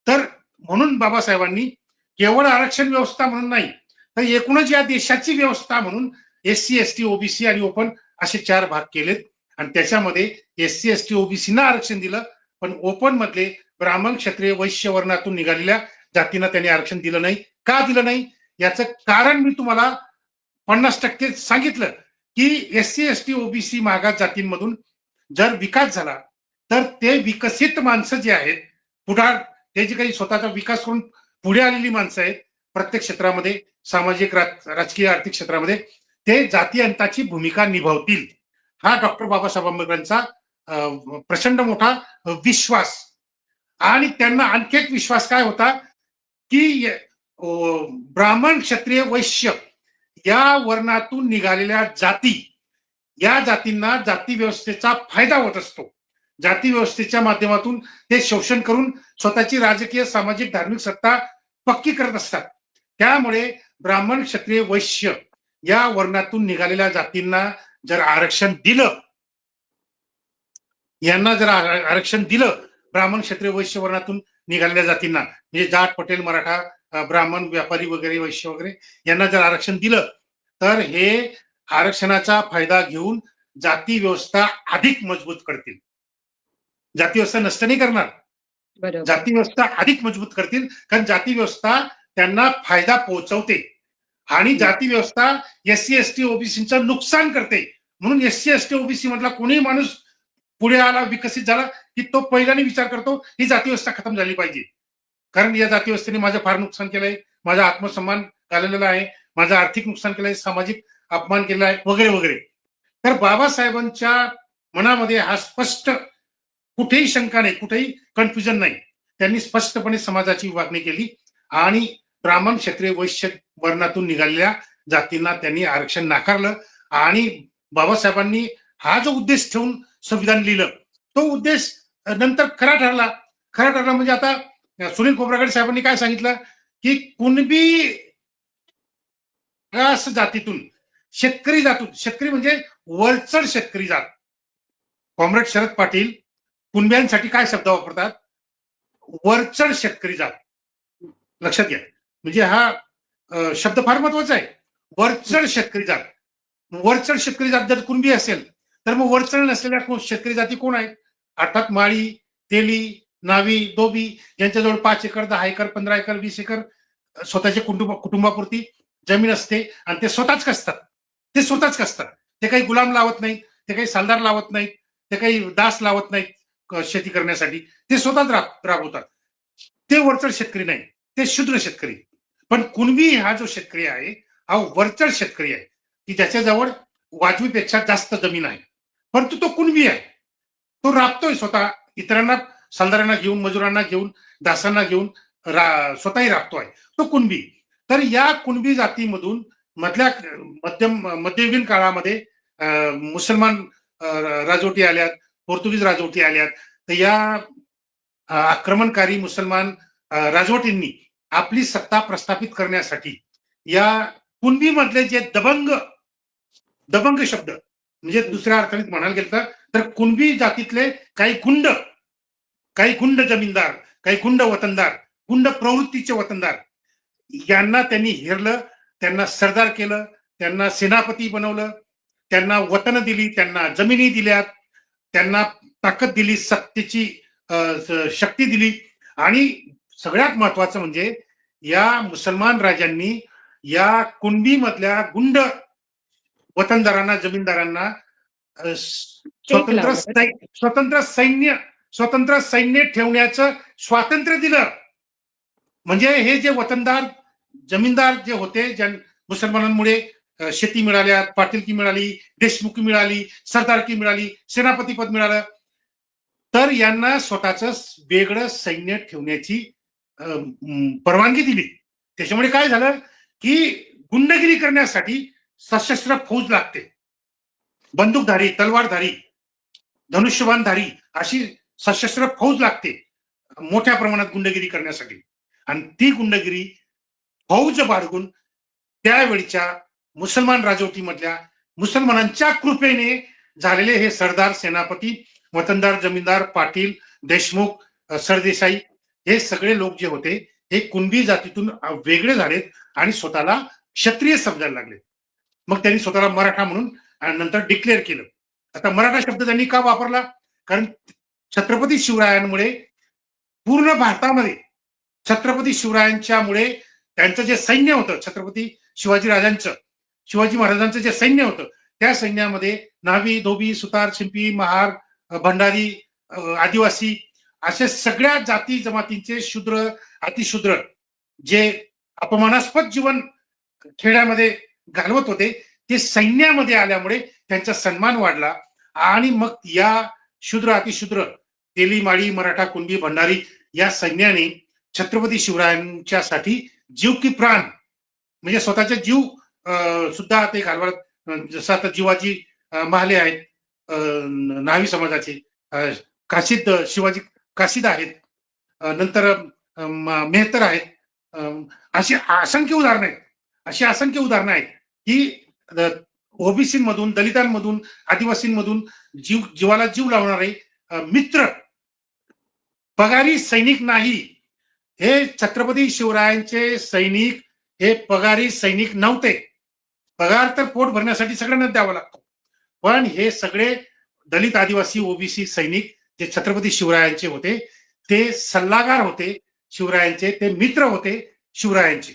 तर म्हणून बाबासाहेबांनी केवळ आरक्षण व्यवस्था म्हणून नाही, तर एकूणच या देशाची व्यवस्था म्हणून एससी, एसटी, ओबीसी आणि ओपन असे 4 भाग केलेत. आणि त्याच्यामध्ये एससी, एसटी, ओबीसीना आरक्षण दिलं, पण ओपन मधले ब्राह्मण, क्षत्रिय, वैश्य वर्णातून निघालेल्या जातींना त्यांनी आरक्षण दिलं नाही. का दिलं नाही याचं कारण मी तुम्हाला 50% सांगितलं की एससी, एसटी, ओबीसी मागास जातींमधून जर विकास झाला तर ते विकसित माणसं जे आहेत, पुढार, ते जे काही स्वतःचा विकास करून पुढे आलेली माणसं आहेत प्रत्येक क्षेत्रामध्ये, सामाजिक, राजकीय, आर्थिक क्षेत्रामध्ये, ते जाती अंताची भूमिका निभावतील. हा डॉक्टर बाबासाहेब आंबेडकरांचा प्रचंड मोठा विश्वास. आणि त्यांना आणखी एक विश्वास काय होता की ब्राह्मण, क्षत्रिय, वैश्य या वर्णातून निघालेल्या जाती, या जातींना जाती व्यवस्थेचा फायदा होत असतो. जाती व्यवस्थेच्या माध्यमातून ते शोषण करून स्वतःची राजकीय, सामाजिक, धार्मिक सत्ता पक्की करत असतात. त्यामुळे ब्राह्मण, क्षत्रिय, वैश्य या वर्णातून निघालेल्या जातींना जर आरक्षण दिलं, यांना जर आरक्षण दिलं, ब्राह्मण क्षत्रिय वैश्य वर्णातून निघालेल्या जातींना, म्हणजे जाट पटेल मराठा ब्राह्मण व्यापारी वगैरे वैश्य वगैरे यांना जर आरक्षण दिलं, तर हे आरक्षणाचा फायदा घेऊन जाती व्यवस्था अधिक मजबूत करतील. जाती व्यवस्था नष्ट नाही करणार, बरोबर. जाती व्यवस्था अधिक मजबूत करतील, कारण जाती व्यवस्था त्यांना फायदा पोहोचवते आणि जाती व्यवस्था एससी एसटी ओबीसीचं नुकसान करते. म्हणून एससी एसटी ओबीसी मधला कोणी माणूस पुढे आला, विकसित झाला, की तो पहिल्याने विचार करतो ही जाती व्यवस्था खतम झाली पाहिजे, कारण या जाती व्यवस्थेने माझं फार नुकसान केलंय, माझा आत्मसन्मान घालवलेला आहे, माझं आर्थिक नुकसान केलंय, सामाजिक अपमान केला आहे वगैरे वगैरे. तर बाबासाहेबांच्या मनामध्ये हा स्पष्ट, कुठेही शंका नाही, कुठेही कन्फ्युजन नाही. त्यांनी स्पष्टपणे समाजाची विभागणी केली आणि ब्राह्मण क्षत्रिय वैश्य वर्णातून निघालेल्या जातींना त्यांनी आरक्षण नाकारलं आणि बाबासाहेबांनी हा जो उद्देश ठेवून संविधान लिहिलं, तो उद्देश नंतर खरा ठरला. खरा ठरला म्हणजे आता सुनील खोब्रागडे साहेबांनी काय सांगितलं, की कुणबी जातीतून, शेतकरी जातून, शेतकरी म्हणजे वरचढ शेतकरी जात. कॉम्रेड शरद पाटील कुणब्यांसाठी काय शब्द वापरतात? वरचढ शेतकरी जात. लक्षात घ्या, म्हणजे हा शब्द फार महत्वाचा आहे. वरचढ शेतकरी जात. वरचढ शेतकरी जात जर कुणबी असेल, तर मग वरचढ नसलेल्या शेतकरी जाती कोण आहेत? अर्थात माळी, तेली, नावी, दोबी, ज्यांच्याजवळ 5 एकर, 10 एकर, 15 एकर, 20 एकर स्वतःच्या कुटुंबापुरती जमीन असते आणि ते स्वतःच कसतात. ते स्वतःच कसतात. ते काही गुलाम लावत नाहीत, ते काही सालदार लावत नाहीत, ते काही दास लावत नाहीत शेती करण्यासाठी. ते स्वतःच राबवतात. ते वरचढ शेतकरी नाही, ते शूद्र शेतकरी. पण कुणबी हा जो शेतकरी आहे, हा वरचढ शेतकरी आहे, की ज्याच्याजवळ वाजवीपेक्षा जास्त जमीन आहे, परंतु तो कुणबी आहे. तो राबतोय स्वतः, इतरांना, सालदारांना घेऊन, मजुरांना घेऊन, दासांना घेऊन स्वतःही राबतोय, तो कुणबी. तर या कुणबी जातीमधून मध्ययुगीन काळामध्ये मुसलमान राजवटी आल्यात, पोर्तुगीज राजवटी आल्यात. तर या आक्रमणकारी मुसलमान राजवटींनी आपली सत्ता प्रस्थापित करण्यासाठी या कुणबी मधले जे दबंग शब्द, म्हणजे दुसऱ्या अर्थाने म्हणायला गेलं तर कुणबी जातीतले काही गुंड जमीनदार, काही गुंड वतनदार, गुंड प्रवृत्तीचे वतनदार, यांना त्यांनी हेरलं, त्यांना सरदार केलं, त्यांना सेनापती बनवलं, त्यांना वतन दिली, त्यांना जमिनी दिल्यात, त्यांना ताकद दिली, सत्तेची शक्ती दिली आणि सगळ्यात महत्वाचं म्हणजे या मुसलमान राजांनी या कुणबी मधल्या गुंड वतनदारांना, जमीनदारांना स्वतंत्र सैन्य ठेवण्याचं स्वातंत्र्य दिलं. म्हणजे हे जे वतनदार, जमीनदार जे होते, ज्या मुसलमानांमुळे शेती मिळाल्या, पाटीलकी मिळाली, देशमुखी मिळाली, सरदारकी मिळाली, सेनापती पद मिळालं, तर यांना स्वतःच वेगळं सैन्य ठेवण्याची परवानगी दिली. त्याच्यामुळे काय झालं, की गुंडगिरी करण्यासाठी सशस्त्र फौज लागते, बंदूकधारी, तलवारधारी, धनुष्यबाणधारी अशी सशस्त्र फौज लागते मोठ्या प्रमाणात गुंडगिरी करण्यासाठी. आणि ती गुंडगिरी फौज बाळगून त्यावेळीच्या मुसलमान राजवटीमधल्या मुसलमानांच्या कृपेने झालेले हे सरदार, सेनापती, वतनदार, जमीनदार, पाटील, देशमुख, सरदेसाई, हे सगळे लोक जे होते हे कुणबी जातीतून वेगळे झालेत आणि स्वतःला क्षत्रिय समजायला लागले. मग त्यांनी स्वतःला मराठा म्हणून नंतर डिक्लेअर केलं. आता मराठा शब्द त्यांनी का वापरला? कारण छत्रपती शिवरायांमुळे पूर्ण भारतामध्ये, छत्रपती शिवरायांच्यामुळे त्यांचं जे सैन्य होतं, छत्रपती शिवाजी महाराजांचं जे सैन्य होतं, त्या सैन्यामध्ये न्हावी, धोबी, सुतार, शिंपी, महार, भंडारी, आदिवासी अशा सगळ्या जाती जमातींचे शूद्र, अतिशूद्र जे अपमानास्पद जीवन खेड्यामध्ये घालवत होते, ते सैन्यामध्ये आल्यामुळे त्यांचा सन्मान वाढला आणि मग या शूद्र, अतिशूद्र, तेली, माळी, मराठा, कुणबी, भंडारी या सैन्याने छत्रपती शिवरायांच्यासाठी जीव की प्राण, म्हणजे स्वतःचा जीव सुद्धा ते घालवत. जसं आता जीवाजी महाले आहेत न्हावी समाजाचे, काशीद शिवाजी काशीद आहेत, नंतर मेहतर आहेत, अशी असंख्य उदाहरणं आहेत की ओबीसी मधून, दलितांमधून, आदिवासींमधून जीवाला जीव लावणारे मित्र, पगारी सैनिक नाही. हे छत्रपती शिवरायांचे सैनिक हे पगारी सैनिक नव्हते. पगार तर पोट भरण्यासाठी सगळ्यांना द्यावा लागतो, पण हे सगळे दलित, आदिवासी, ओबीसी सैनिक जे छत्रपती शिवरायांचे होते, ते सल्लागार होते शिवरायांचे, ते मित्र होते शिवरायांचे.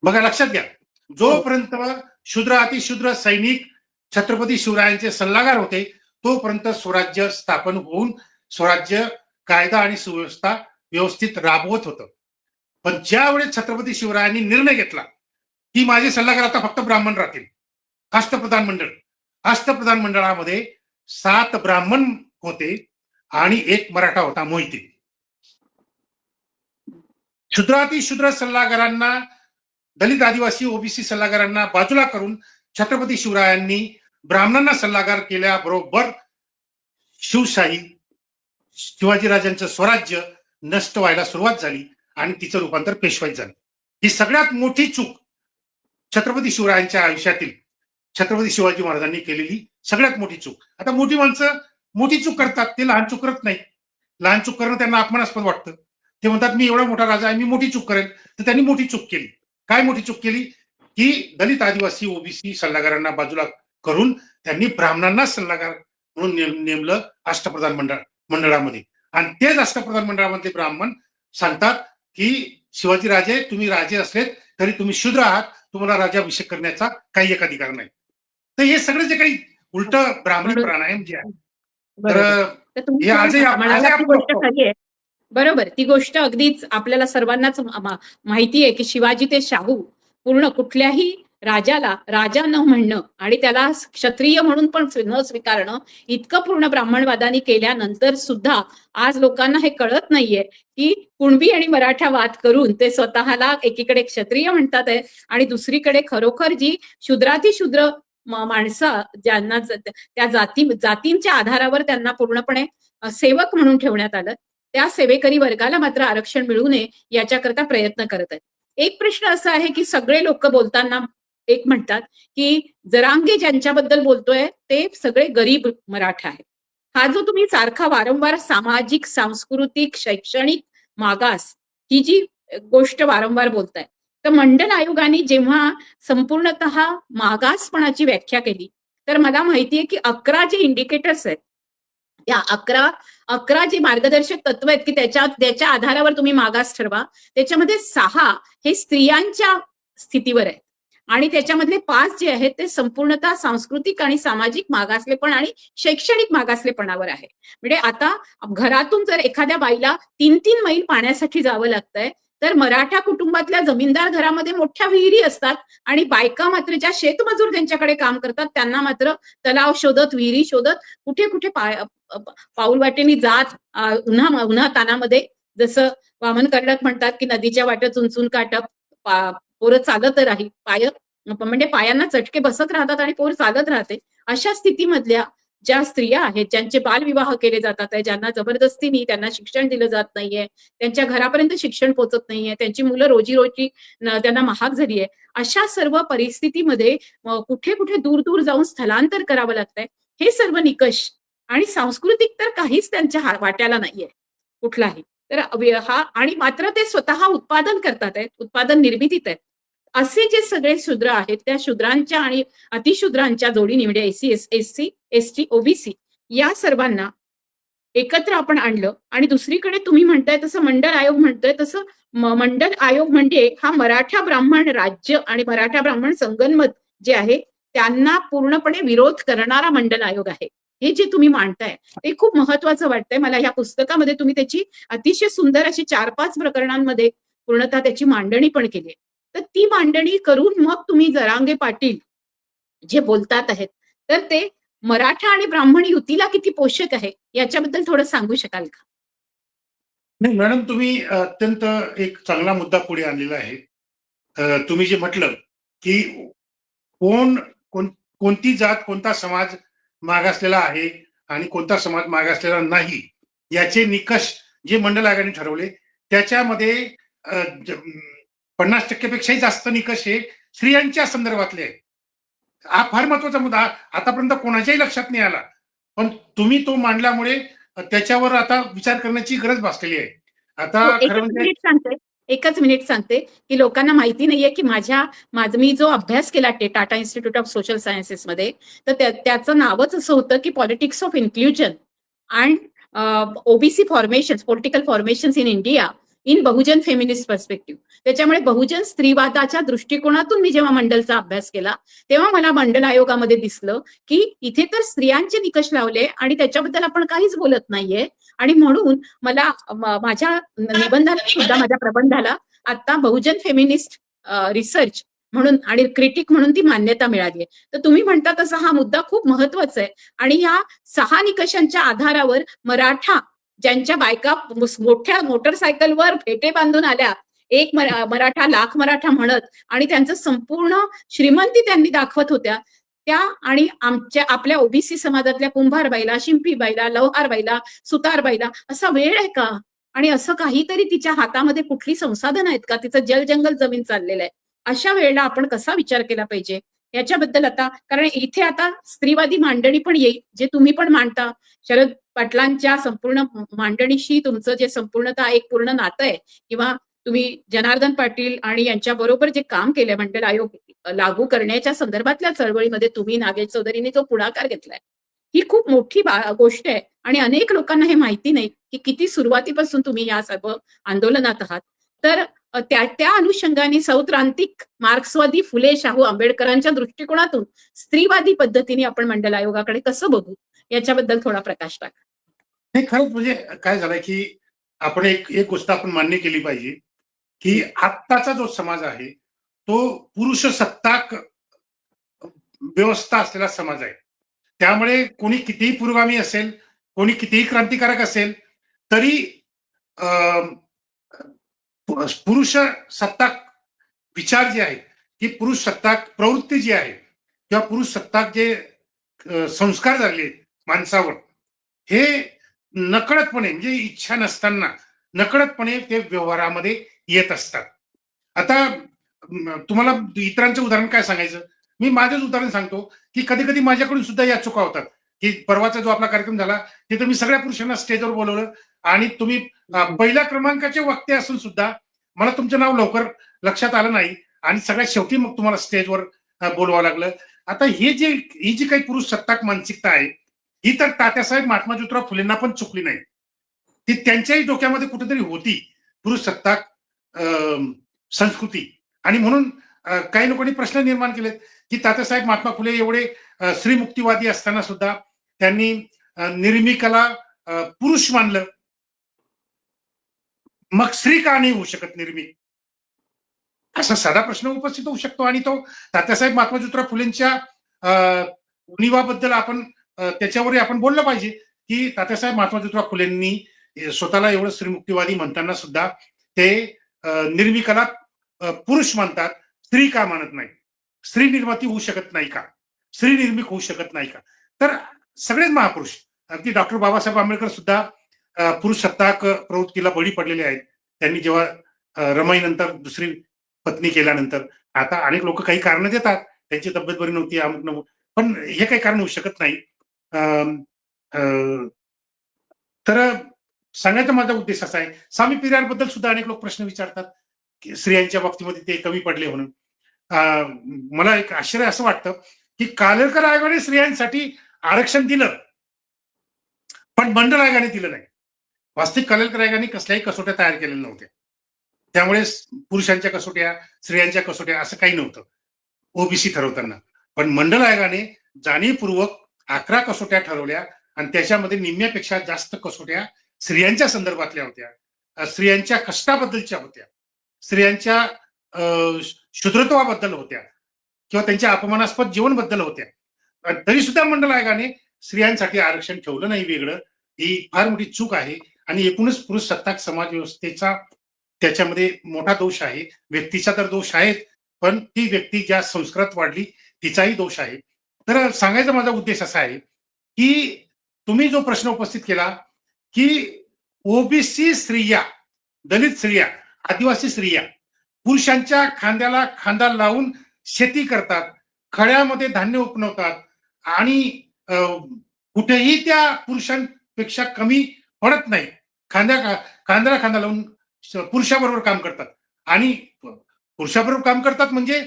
बघा, लक्षात घ्या, जोपर्यंत शूद्र, अतिशूद्र सैनिक छत्रपती शिवरायांचे सल्लागार होते, तोपर्यंत स्वराज्य स्थापन होऊन स्वराज्य कायदा आणि सुव्यवस्था व्यवस्थित राबवत होतं. पण ज्यावेळेस छत्रपती शिवरायांनी निर्णय घेतला की माझे सल्लागार आता फक्त ब्राह्मण राहतील, अष्टप्रधान मंडळ, अष्टप्रधान मंडळामध्ये 7 ब्राह्मण होते आणि 1 मराठा होता, मोहिते. शूद्रातिशूद्र सल्लागारांना, दलित, आदिवासी, ओबीसी सल्लागारांना बाजूला करून छत्रपती शिवरायांनी ब्राह्मणांना सल्लागार केल्याबरोबर शिवशाही, शिवाजीराजांचं स्वराज्य नष्ट व्हायला सुरुवात झाली आणि तिचं रूपांतर पेशवाईत झालं. ही सगळ्यात मोठी चूक छत्रपती शिवरायांच्या आयुष्यातील छत्रपती शिवाजी महाराजांनी केलेली सगळ्यात मोठी चूक. आता मोठी माणसं मोठी चूक करतात, ते लहान चूक करत नाही. लहान चूक करणं त्यांना अपमानास्पद वाटतं. ते म्हणतात मी एवढा मोठा राजा आहे, मी मोठी चूक करेल. तर त्यांनी मोठी चूक केली. काय मोठी चूक केली? की दलित, आदिवासी, ओबीसी सल्लागारांना बाजूला करून त्यांनी ब्राह्मणांना सल्लागार म्हणून नेमलं अष्टप्रधान मंडळामध्ये. आणि तेच अष्टप्रधान मंडळामधले ब्राह्मण सांगतात की शिवाजी राजे, तुम्ही राजे असलेत तरी तुम्ही शूद्र आहात, तुम्हाला राज्याभिषेक करण्याचा काही एक अधिकार नाही. तर हे सगळं जे काही उलट ब्राह्मणी प्राणायाम जे आहे, तर हे आजही आपण बघतो. बरोबर, ती गोष्ट अगदीच आपल्याला सर्वांनाच माहिती आहे की शिवाजी ते शाहू पूर्ण कुठल्याही राजाला राजा न म्हणणं आणि त्याला क्षत्रिय म्हणून पण न स्वीकारणं इतकं पूर्ण ब्राह्मणवादानी केल्यानंतर सुद्धा आज लोकांना हे कळत नाहीये की कुणबी आणि मराठा वाद करून ते स्वतःला एकीकडे क्षत्रिय म्हणतात आहे आणि दुसरीकडे खरोखर जी शूद्रातिशूद्र माणसं ज्यांना त्या जातींच्या आधारावर त्यांना पूर्णपणे सेवक म्हणून ठेवण्यात आलं, त्या सेवेकरी वर्गाला मात्र आरक्षण मिळू नये याच्याकरता प्रयत्न करत आहेत. एक प्रश्न असा आहे की सगळे लोक बोलताना एक म्हणतात की जरांगे ज्यांच्याबद्दल बोलतोय ते सगळे गरीब मराठा आहेत. हा जो तुम्ही सारखा वारंवार सामाजिक, सांस्कृतिक, शैक्षणिक मागास ही जी गोष्ट वारंवार बोलताय, तर मंडल आयोगाने जेव्हा संपूर्णतः मागासपणाची व्याख्या केली तर मला माहितीये की 11 जे इंडिकेटर्स आहेत, त्या 11 जे मार्गदर्शक तत्व आहेत की त्याच्या आधारावर तुम्ही मागास ठरवा, त्याच्यामध्ये 6 हे स्त्रियांच्या स्थितीवर आहे आणि त्याच्यामधले 5 जे आहेत ते संपूर्णतः सांस्कृतिक आणि सामाजिक मागासलेपण आणि शैक्षणिक मागासलेपणावर आहे. म्हणजे आता घरातून जर एखाद्या बाईला 3-3 मैल पाण्यासाठी जावं लागतंय, तर मराठा कुटुंबातल्या जमीनदार घरामध्ये मोठ्या विहिरी असतात आणि बायका मात्र ज्या शेतमजूर त्यांच्याकडे काम करतात त्यांना मात्र तलाव शोधत, विहिरी शोधत, कुठे कुठे पाऊल वाटेनी जात उन्हा तानामध्ये, जसं वामन कर्णक म्हणतात की नदीच्या वाट्यात चुनचुन काटप, पोरं चालत राही, म्हणजे पायांना चटके बसत राहतात आणि पोर चालत राहते. अशा स्थितीमधल्या ज्या स्त्रिया आहेत, ज्यांचे बालविवाह केले जातात, ज्यांना जबरदस्तीने त्यांना शिक्षण दिलं जात नाहीये, त्यांच्या घरापर्यंत शिक्षण पोहोचत नाहीये, त्यांची मुलं रोजी त्यांना महाग झाली आहे, अशा सर्व परिस्थितीमध्ये कुठे कुठे दूर दूर जाऊन स्थलांतर करावं लागतंय. हे सर्व निकष आणि सांस्कृतिक तर काहीच त्यांच्या वाट्याला नाहीये कुठलाही. तर हा आणि मात्र ते स्वतः उत्पादन करतात आहेत, उत्पादन निर्मितीत आहेत. असे जे सगळे शूद्र आहेत, त्या शूद्रांच्या आणि अतिशूद्रांच्या जोडीने म्हणजे एससी, एसटी, ओबीसी या सर्वांना एकत्र आपण आणलं. आणि दुसरीकडे तुम्ही म्हणताय तसं मंडल आयोग म्हणतोय तसं मंडल आयोग म्हणजे हा मराठा ब्राह्मण राज्य आणि मराठा ब्राह्मण संगनमत जे आहे त्यांना पूर्णपणे विरोध करणारा मंडल आयोग आहे. हे जे तुम्ही मांडताय ते खूप महत्वाचं वाटतंय मला. या पुस्तकामध्ये तुम्ही त्याची अतिशय सुंदर अशी 4-5 प्रकरणांमध्ये पूर्णतः त्याची मांडणी पण केली आहे. तर ती मांडणी करून मग तुम्ही जरांगे पाटील जे बोलतात आहेत तर ते मराठा आणि ब्राह्मण युतीला किती पोषक आहे याच्याबद्दल थोडं सांगू शकाल का? नाही मॅडम, तुम्ही अत्यंत एक चांगला मुद्दा पुढे आणलेला आहे. तुम्ही जे म्हटलं की कोणती जात, कोणता समाज मागासलेला आहे आणि कोणता समाज मागासलेला नाही याचे निकष जे मंडल आयोगाने ठरवले त्याच्यामध्ये 50% पेक्षाही जास्त निकष हे स्त्रियांच्या संदर्भातले आहेत. हा फार महत्वाचा मुद्दा आतापर्यंत कोणाच्याही लक्षात नाही आला, पण तुम्ही तो मांडल्यामुळे त्याच्यावर आता विचार करण्याची गरज भासलेली आहे. आता हो, खरं म्हणजे एकच मिनिट सांगते, की लोकांना माहिती नाहीये, की मी जो अभ्यास केला टाटा इन्स्टिट्यूट ऑफ सोशल सायन्सेसमध्ये, तर त्याचं नावच असं होतं, की politics of inclusion and OBC formations, political formations in India in Bahujan feminist perspective. त्याच्यामुळे बहुजन स्त्रीवादाच्या दृष्टिकोनातून मी जेव्हा मंडलचा अभ्यास केला, तेव्हा मला मंडल आयोगामध्ये दिसलं, की इथे तर स्त्रियांचे निकष लावले आणि त्याच्याबद्दल आपण काहीच बोलत नाहीये. आणि म्हणून मला माझ्या निबंधाला सुद्धा, माझ्या प्रबंधाला आता बहुजन फेमिनिस्ट रिसर्च म्हणून आणि क्रिटिक म्हणून ती मान्यता मिळाली आहे. तर तुम्ही म्हणता तसा हा मुद्दा खूप महत्वाचा आहे. आणि ह्या 6 निकषांच्या आधारावर मराठा ज्यांच्या बायका मोठ्या मोटरसायकलवर फेटे बांधून आल्या, एक मराठा लाख मराठा म्हणत, आणि त्यांचं संपूर्ण श्रीमंती त्यांनी दाखवत होत्या, त्या आणि आपल्या ओबीसी समाजातल्या कुंभारबाईला, शिंपीबाईला, लवहारबाईला, सुतारबाईला असा वेळ आहे का? आणि असं काहीतरी तिच्या हातामध्ये कुठली संसाधन आहेत का? तिचं जलजंगल जमीन चाललेलं आहे. अशा वेळेला आपण कसा विचार केला पाहिजे याच्याबद्दल आता, कारण इथे आता स्त्रीवादी मांडणी पण येईल, जे तुम्ही पण मांडता. शरद पाटलांच्या संपूर्ण मांडणीशी तुमचं जे संपूर्णतः एक पूर्ण नातं आहे, किंवा तुम्ही जनार्दन पाटील आणि यांच्या बरोबर जे काम केलंय मंडल आयोग लागू करण्याच्या संदर्भातल्या चळवळीमध्ये, तुम्ही नागेश चौधरीने जो पुढाकार घेतलाय, ही खूप मोठी गोष्ट आहे. आणि अनेक लोकांना हे माहिती नाही, की किती सुरुवातीपासून तुम्ही या सर्व आंदोलनात आहात. तर त्या अनुषंगाने सौत्रांतिक मार्क्सवादी फुले शाहू आंबेडकरांच्या दृष्टिकोनातून स्त्रीवादी पद्धतीने आपण मंडल आयोगाकडे कसं बघू, याच्याबद्दल थोडा प्रकाश टाका. नाही, खरंच म्हणजे काय झालंय, की आपण एक गोष्ट आपण मान्य केली पाहिजे, की आत्ताचा जो समाज आहे तो पुरुष सत्ताक व्यवस्था असलेला समाज आहे. त्यामुळे कोणी कितीही पुरोगामी असेल, कोणी कितीही क्रांतिकारक असेल, तरी पुरुष सत्ताक विचार जे आहे, की पुरुष सत्ताक प्रवृत्ती जी आहे, किंवा पुरुष सत्ताक जे संस्कार झाले माणसावर, हे नकळतपणे, म्हणजे इच्छा नसताना नकळतपणे ते व्यवहारामध्ये येत असतात. आता तुम्हाला इतरांचं उदाहरण काय सांगायचं, मी माझंच उदाहरण सांगतो, की कधी कधी माझ्याकडून सुद्धा या चुका होतात, की परवाचा जो आपला कार्यक्रम झाला तिथे मी सगळ्या पुरुषांना स्टेजवर बोलवलं, आणि तुम्ही पहिल्या क्रमांकाचे वक्ते असून सुद्धा मला तुमचं नाव लवकर लक्षात आलं नाही, आणि सगळ्यात शेवटी मग तुम्हाला स्टेजवर बोलवावं लागलं. आता ही जी काही पुरुष सत्ताक मानसिकता आहे, ही तर तात्यासाहेब महात्मा ज्योतिराव फुलेंना पण चुकली नाही. ती त्यांच्याही डोक्यामध्ये कुठेतरी होती, पुरुष सत्ताक संस्कृती. आणि म्हणून काही लोकांनी प्रश्न निर्माण केलेत, की तात्यासाहेब महात्मा फुले एवढे स्त्रीमुक्तीवादी असताना सुद्धा त्यांनी निर्मिकाला पुरुष मानलं, मग स्त्री का नाही होऊ शकत निर्मिक? असा साधा प्रश्न उपस्थित होऊ शकतो. आणि तो तात्यासाहेब महात्मा ज्योतिराव फुलेंच्या उणिवाबद्दल आपण त्याच्यावरही आपण बोललं पाहिजे, की तात्यासाहेब महात्मा ज्योतिराव फुलेंनी स्वतःला एवढं स्त्रीमुक्तीवादी म्हणताना सुद्धा ते निर्मिकाला पुरुष मानतात, स्त्री का मानत नाही? स्त्री निर्माती होऊ शकत नाही का? स्त्री निर्मिक होऊ शकत नाही का? तर सगळेच महापुरुष, अगदी डॉक्टर बाबासाहेब आंबेडकर सुद्धा पुरुष सत्ताक प्रवृत्तीला बळी पडलेले आहेत. त्यांनी जेव्हा रमाईनंतर दुसरी पत्नी केल्यानंतर, आता अनेक लोक काही कारण देतात, त्यांची तब्येत बरी नव्हती, अमुक नमुक, पण हे काही कारण होऊ शकत नाही. तर सांगायचा माझा उद्देश असा आहे, स्वामी पेरियारबद्दल सुद्धा अनेक लोक प्रश्न विचारतात, की स्त्रियांच्या बाबतीमध्ये ते कमी पडले म्हणून. मला एक आश्चर्य असं वाटतं, की कालेलकर आयोगाने स्त्रियांसाठी आरक्षण दिलं, पण मंडल आयोगाने दिलं नाही. वास्तविक कालेलकर आयोगाने कसल्याही कसोट्या तयार केलेल्या नव्हत्या. त्यामुळे पुरुषांच्या कसोट्या, स्त्रियांच्या कसोट्या असं काही नव्हतं ओबीसी ठरवताना. पण मंडल आयोगाने जाणीवपूर्वक 11 कसोट्या ठरवल्या, आणि त्याच्यामध्ये निम्म्यापेक्षा जास्त कसोट्या स्त्रियांच्या संदर्भातल्या होत्या, स्त्रियांच्या कष्टाबद्दलच्या होत्या, स्त्रियांच्या शुद्रत्वाबद्दल होत्या, किंवा त्यांच्या अपमानास्पद जीवनबद्दल होत्या. तरी सुद्धा मंडल आयोगाने स्त्रियांसाठी आरक्षण ठेवलं नाही वेगळं. ही फार मोठी चूक आहे. आणि एकूणच पुरुष सत्ताक समाज व्यवस्थेचा त्याच्यामध्ये मोठा दोष आहे. व्यक्तीचा तर दोष आहेच, पण ती व्यक्ती ज्या संस्कारात वाढली तिचाही दोष आहे. तर सांगायचा माझा उद्देश असा आहे, की तुम्ही जो प्रश्न उपस्थित केला, की ओबीसी स्त्रिया, दलित स्त्रिया, आदिवासी स्त्रिया पुरुषांच्या खांद्याला खांदा लावून शेती करतात, खळ्यामध्ये धान्य उपनवतात आणि कुठेही त्या पुरुषांपेक्षा कमी पडत नाही. खांद्याला खांदा लावून पुरुषाबरोबर काम करतात आणि पुरुषाबरोबर काम करतात म्हणजे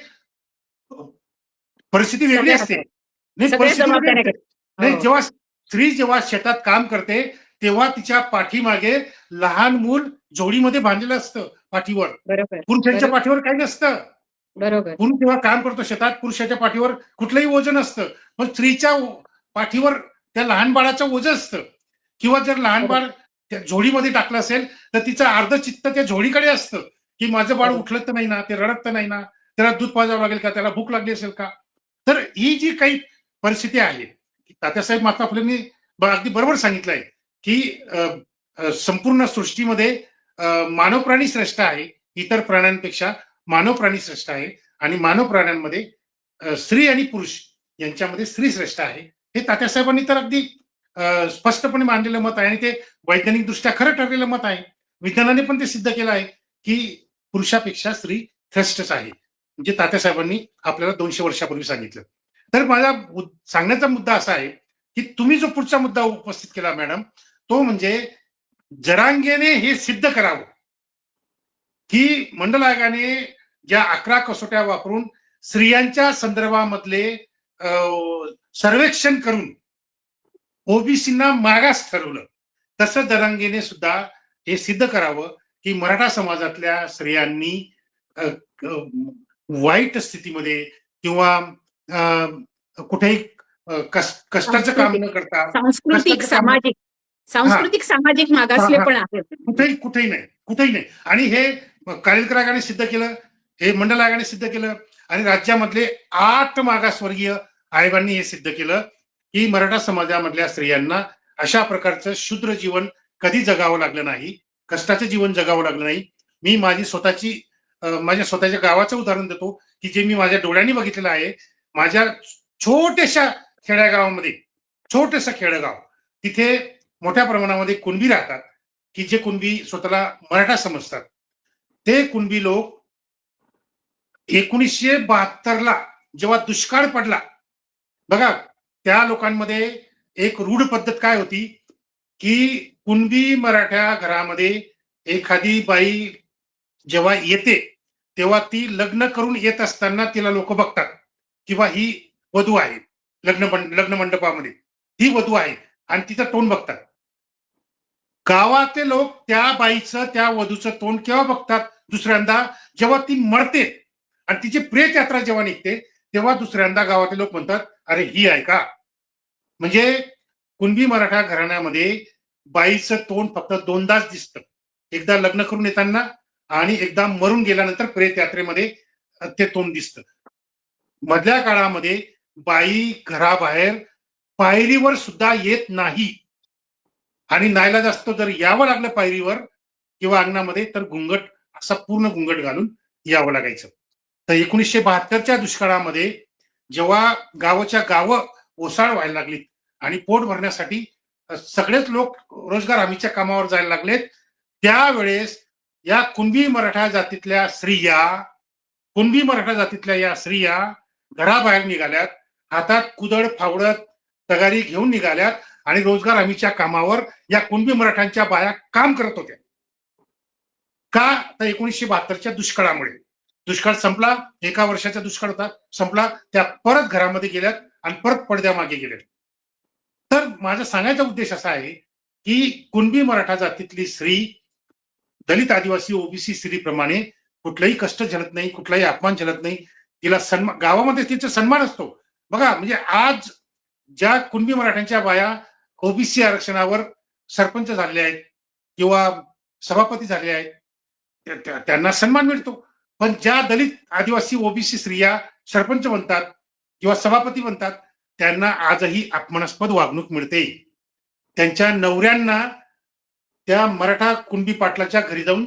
परिस्थिती वेगळी सगळ्या असते. नाही, सगळ्या परिस्थिती वेगळी जबाबदाऱ्या असते. घेतात. नाही, हो, जेव्हा शेतात काम करते, तेव्हा तिच्या पाठीमागे लहान मूल जोडीमध्ये बांधलेलं असतं पाठीवर. बरोबर, पुरुषांच्या बरोबर, पाठीवर काही नसतं. बरोबर, पुरुष जेव्हा काम करतो शेतात, पुरुषाच्या पाठीवर कुठलंही ओझं नसतं. पण स्त्रीच्या पाठीवर त्या लहान बाळाचं ओझं असतं किंवा जर लहान बरोबर, बाळ त्या झोळीमध्ये टाकलं असेल, तर तिचं अर्ध चित्त त्या झोळीकडे असतं, की माझं बाळ बरोबर. उठलत तर नाही ना, ते रडत तर नाही ना, त्याला दूध पाजावं लागेल का, त्याला भूक लागली असेल का? तर ही जी काही परिस्थिती आहे, तात्यासाहेब महात्मा फुलेंनी अगदी बरोबर सांगितलंय, की संपूर्ण सृष्टीमध्ये मानव प्राणी श्रेष्ठ आहे. इतर प्राण्यांपेक्षा मानव प्राणी श्रेष्ठ आहे आणि मानव प्राण्यांमध्ये स्त्री आणि पुरुष यांच्यामध्ये स्त्री श्रेष्ठ आहे. हे तात्यासाहेबांनी तर अगदी स्पष्टपणे मांडलेलं मत आहे आणि ते वैज्ञानिक दृष्ट्या खरं ठरलेलं मत आहे. विज्ञानाने पण ते सिद्ध केलं आहे, की पुरुषापेक्षा स्त्री श्रेष्ठच आहे. म्हणजे तात्यासाहेबांनी आपल्याला 200 वर्षापूर्वी सांगितलं. तर माझा सांगण्याचा मुद्दा असा आहे, की तुम्ही जो पुढचा मुद्दा उपस्थित केला मॅडम, तो म्हणजे जरांगेने हे सिद्ध करावं, की मंडल आयोगाने ज्या 11 कसोट्या वापरून स्त्रियांच्या संदर्भामधले सर्वेक्षण करून ओबीसींना मागास ठरवलं. तसं जरांगेने सुद्धा हे सिद्ध करावं, की मराठा समाजातल्या स्त्रियांनी अ, अ, वाईट स्थितीमध्ये किंवा कुठेही कष्टाचं काम सांस्कृतिक न करता सांस्कृतिक, कष्टाचं काम सामाजिक हा सांस्कृतिक, सामाजिक हा मागासले हा पण आहेत. कुठेही नाही, कुठेही नाही. आणि हे कालेलकर आयोगाने सिद्ध केलं, हे मंडल आयोगाने सिद्ध केलं आणि राज्यामधले 8 मागासवर्गीय आयोगांनी हे सिद्ध केलं, की मराठा समाजामधल्या स्त्रियांना अशा प्रकारचं शूद्र जीवन कधी जगावं लागलं नाही, कष्टाचं जीवन जगावं लागलं नाही. मी माझ्या स्वतःच्या गावाचं उदाहरण देतो, की जे मी माझ्या डोळ्यांनी बघितलेलं आहे. माझ्या छोट्याशा खेड्यागावामध्ये, छोटंसं खेडेगाव, तिथे मोठ्या प्रमाणामध्ये कुणबी राहतात, की जे कुणबी स्वतःला मराठा समजतात. ते कुणबी लोक 1972 जेव्हा दुष्काळ पडला, बघा, त्या लोकांमध्ये एक रूढ पद्धत काय होती, की कुणबी मराठा घरामध्ये एखादी बाई जेव्हा येते, तेव्हा ती लग्न करून येत असताना तिला लोक बघतात, किंवा ही वधू आहे. लग्न मंडपामध्ये ही वधू आहे आणि तिचं तोंड बघतात. गावातले लोक त्या बाईचं, त्या वधूचं तोंड केव्हा बघतात दुसऱ्यांदा, जेव्हा ती मरते आणि तिची प्रेत यात्रा जेव्हा निघते, तेव्हा दुसऱ्यांदा गावातले लोक म्हणतात, अरे ही आहे का? म्हणजे कुणबी मराठा घराण्यामध्ये बाईचं तोंड फक्त दोनदाच दिसतं. एकदा लग्न करून येताना आणि एकदा मरून गेल्यानंतर प्रेत यात्रेमध्ये ते तोंड दिसतं. मधल्या काळामध्ये बाई घराबाहेर पायरीवर सुद्धा येत नाही आणि नाईलाज असतो, जर यावं लागलं पायरीवर किंवा अंगणामध्ये, तर घुंगट, असा पूर्ण घुंगट घालून यावं लागायचं. तर 1972च्या दुष्काळामध्ये जेव्हा गावाच्या गावं ओसाळ व्हायला लागली आणि पोट भरण्यासाठी सगळेच लोक रोजगार हमीच्या कामावर जायला लागलेत, त्यावेळेस या कुणबी मराठा जातीतल्या या स्त्रिया घराबाहेर निघाल्यात, हातात कुदळ फावडत तगारी घेऊन निघाल्यात आणि रोजगार हमीच्या कामावर या कुणबी मराठ्यांच्या बाया काम करत होत्या. का? तर 1972च्या दुष्काळामुळे. दुष्काळ संपला, एका वर्षाचा दुष्काळ होता, संपला, त्या परत घरामध्ये गेल्यात आणि परत पडद्यामागे गेल्यात. तर माझा सांगायचा उद्देश असा आहे, की कुणबी मराठा जातीतली स्त्री दलित, आदिवासी, ओबीसी स्त्रीप्रमाणे कुठलंही कष्ट झेलत नाही, कुठलाही अपमान झेलत नाही. तिला सन्मान, गावामध्ये तिचा सन्मान असतो. बघा, म्हणजे आज ज्या कुणबी मराठ्यांच्या बाया ओबीसी आरक्षणावर सरपंच झालेल्या आहेत किंवा सभापती झालेल्या आहेत, त्यांना सन्मान मिळतो. पण ज्या दलित, आदिवासी, ओबीसी स्त्रिया सरपंच बनतात किंवा सभापती बनतात, त्यांना आजही अपमानास्पद वागणूक मिळते. त्यांच्या नवऱ्यांना त्या मराठा कुणबी पाटलाच्या घरी जाऊन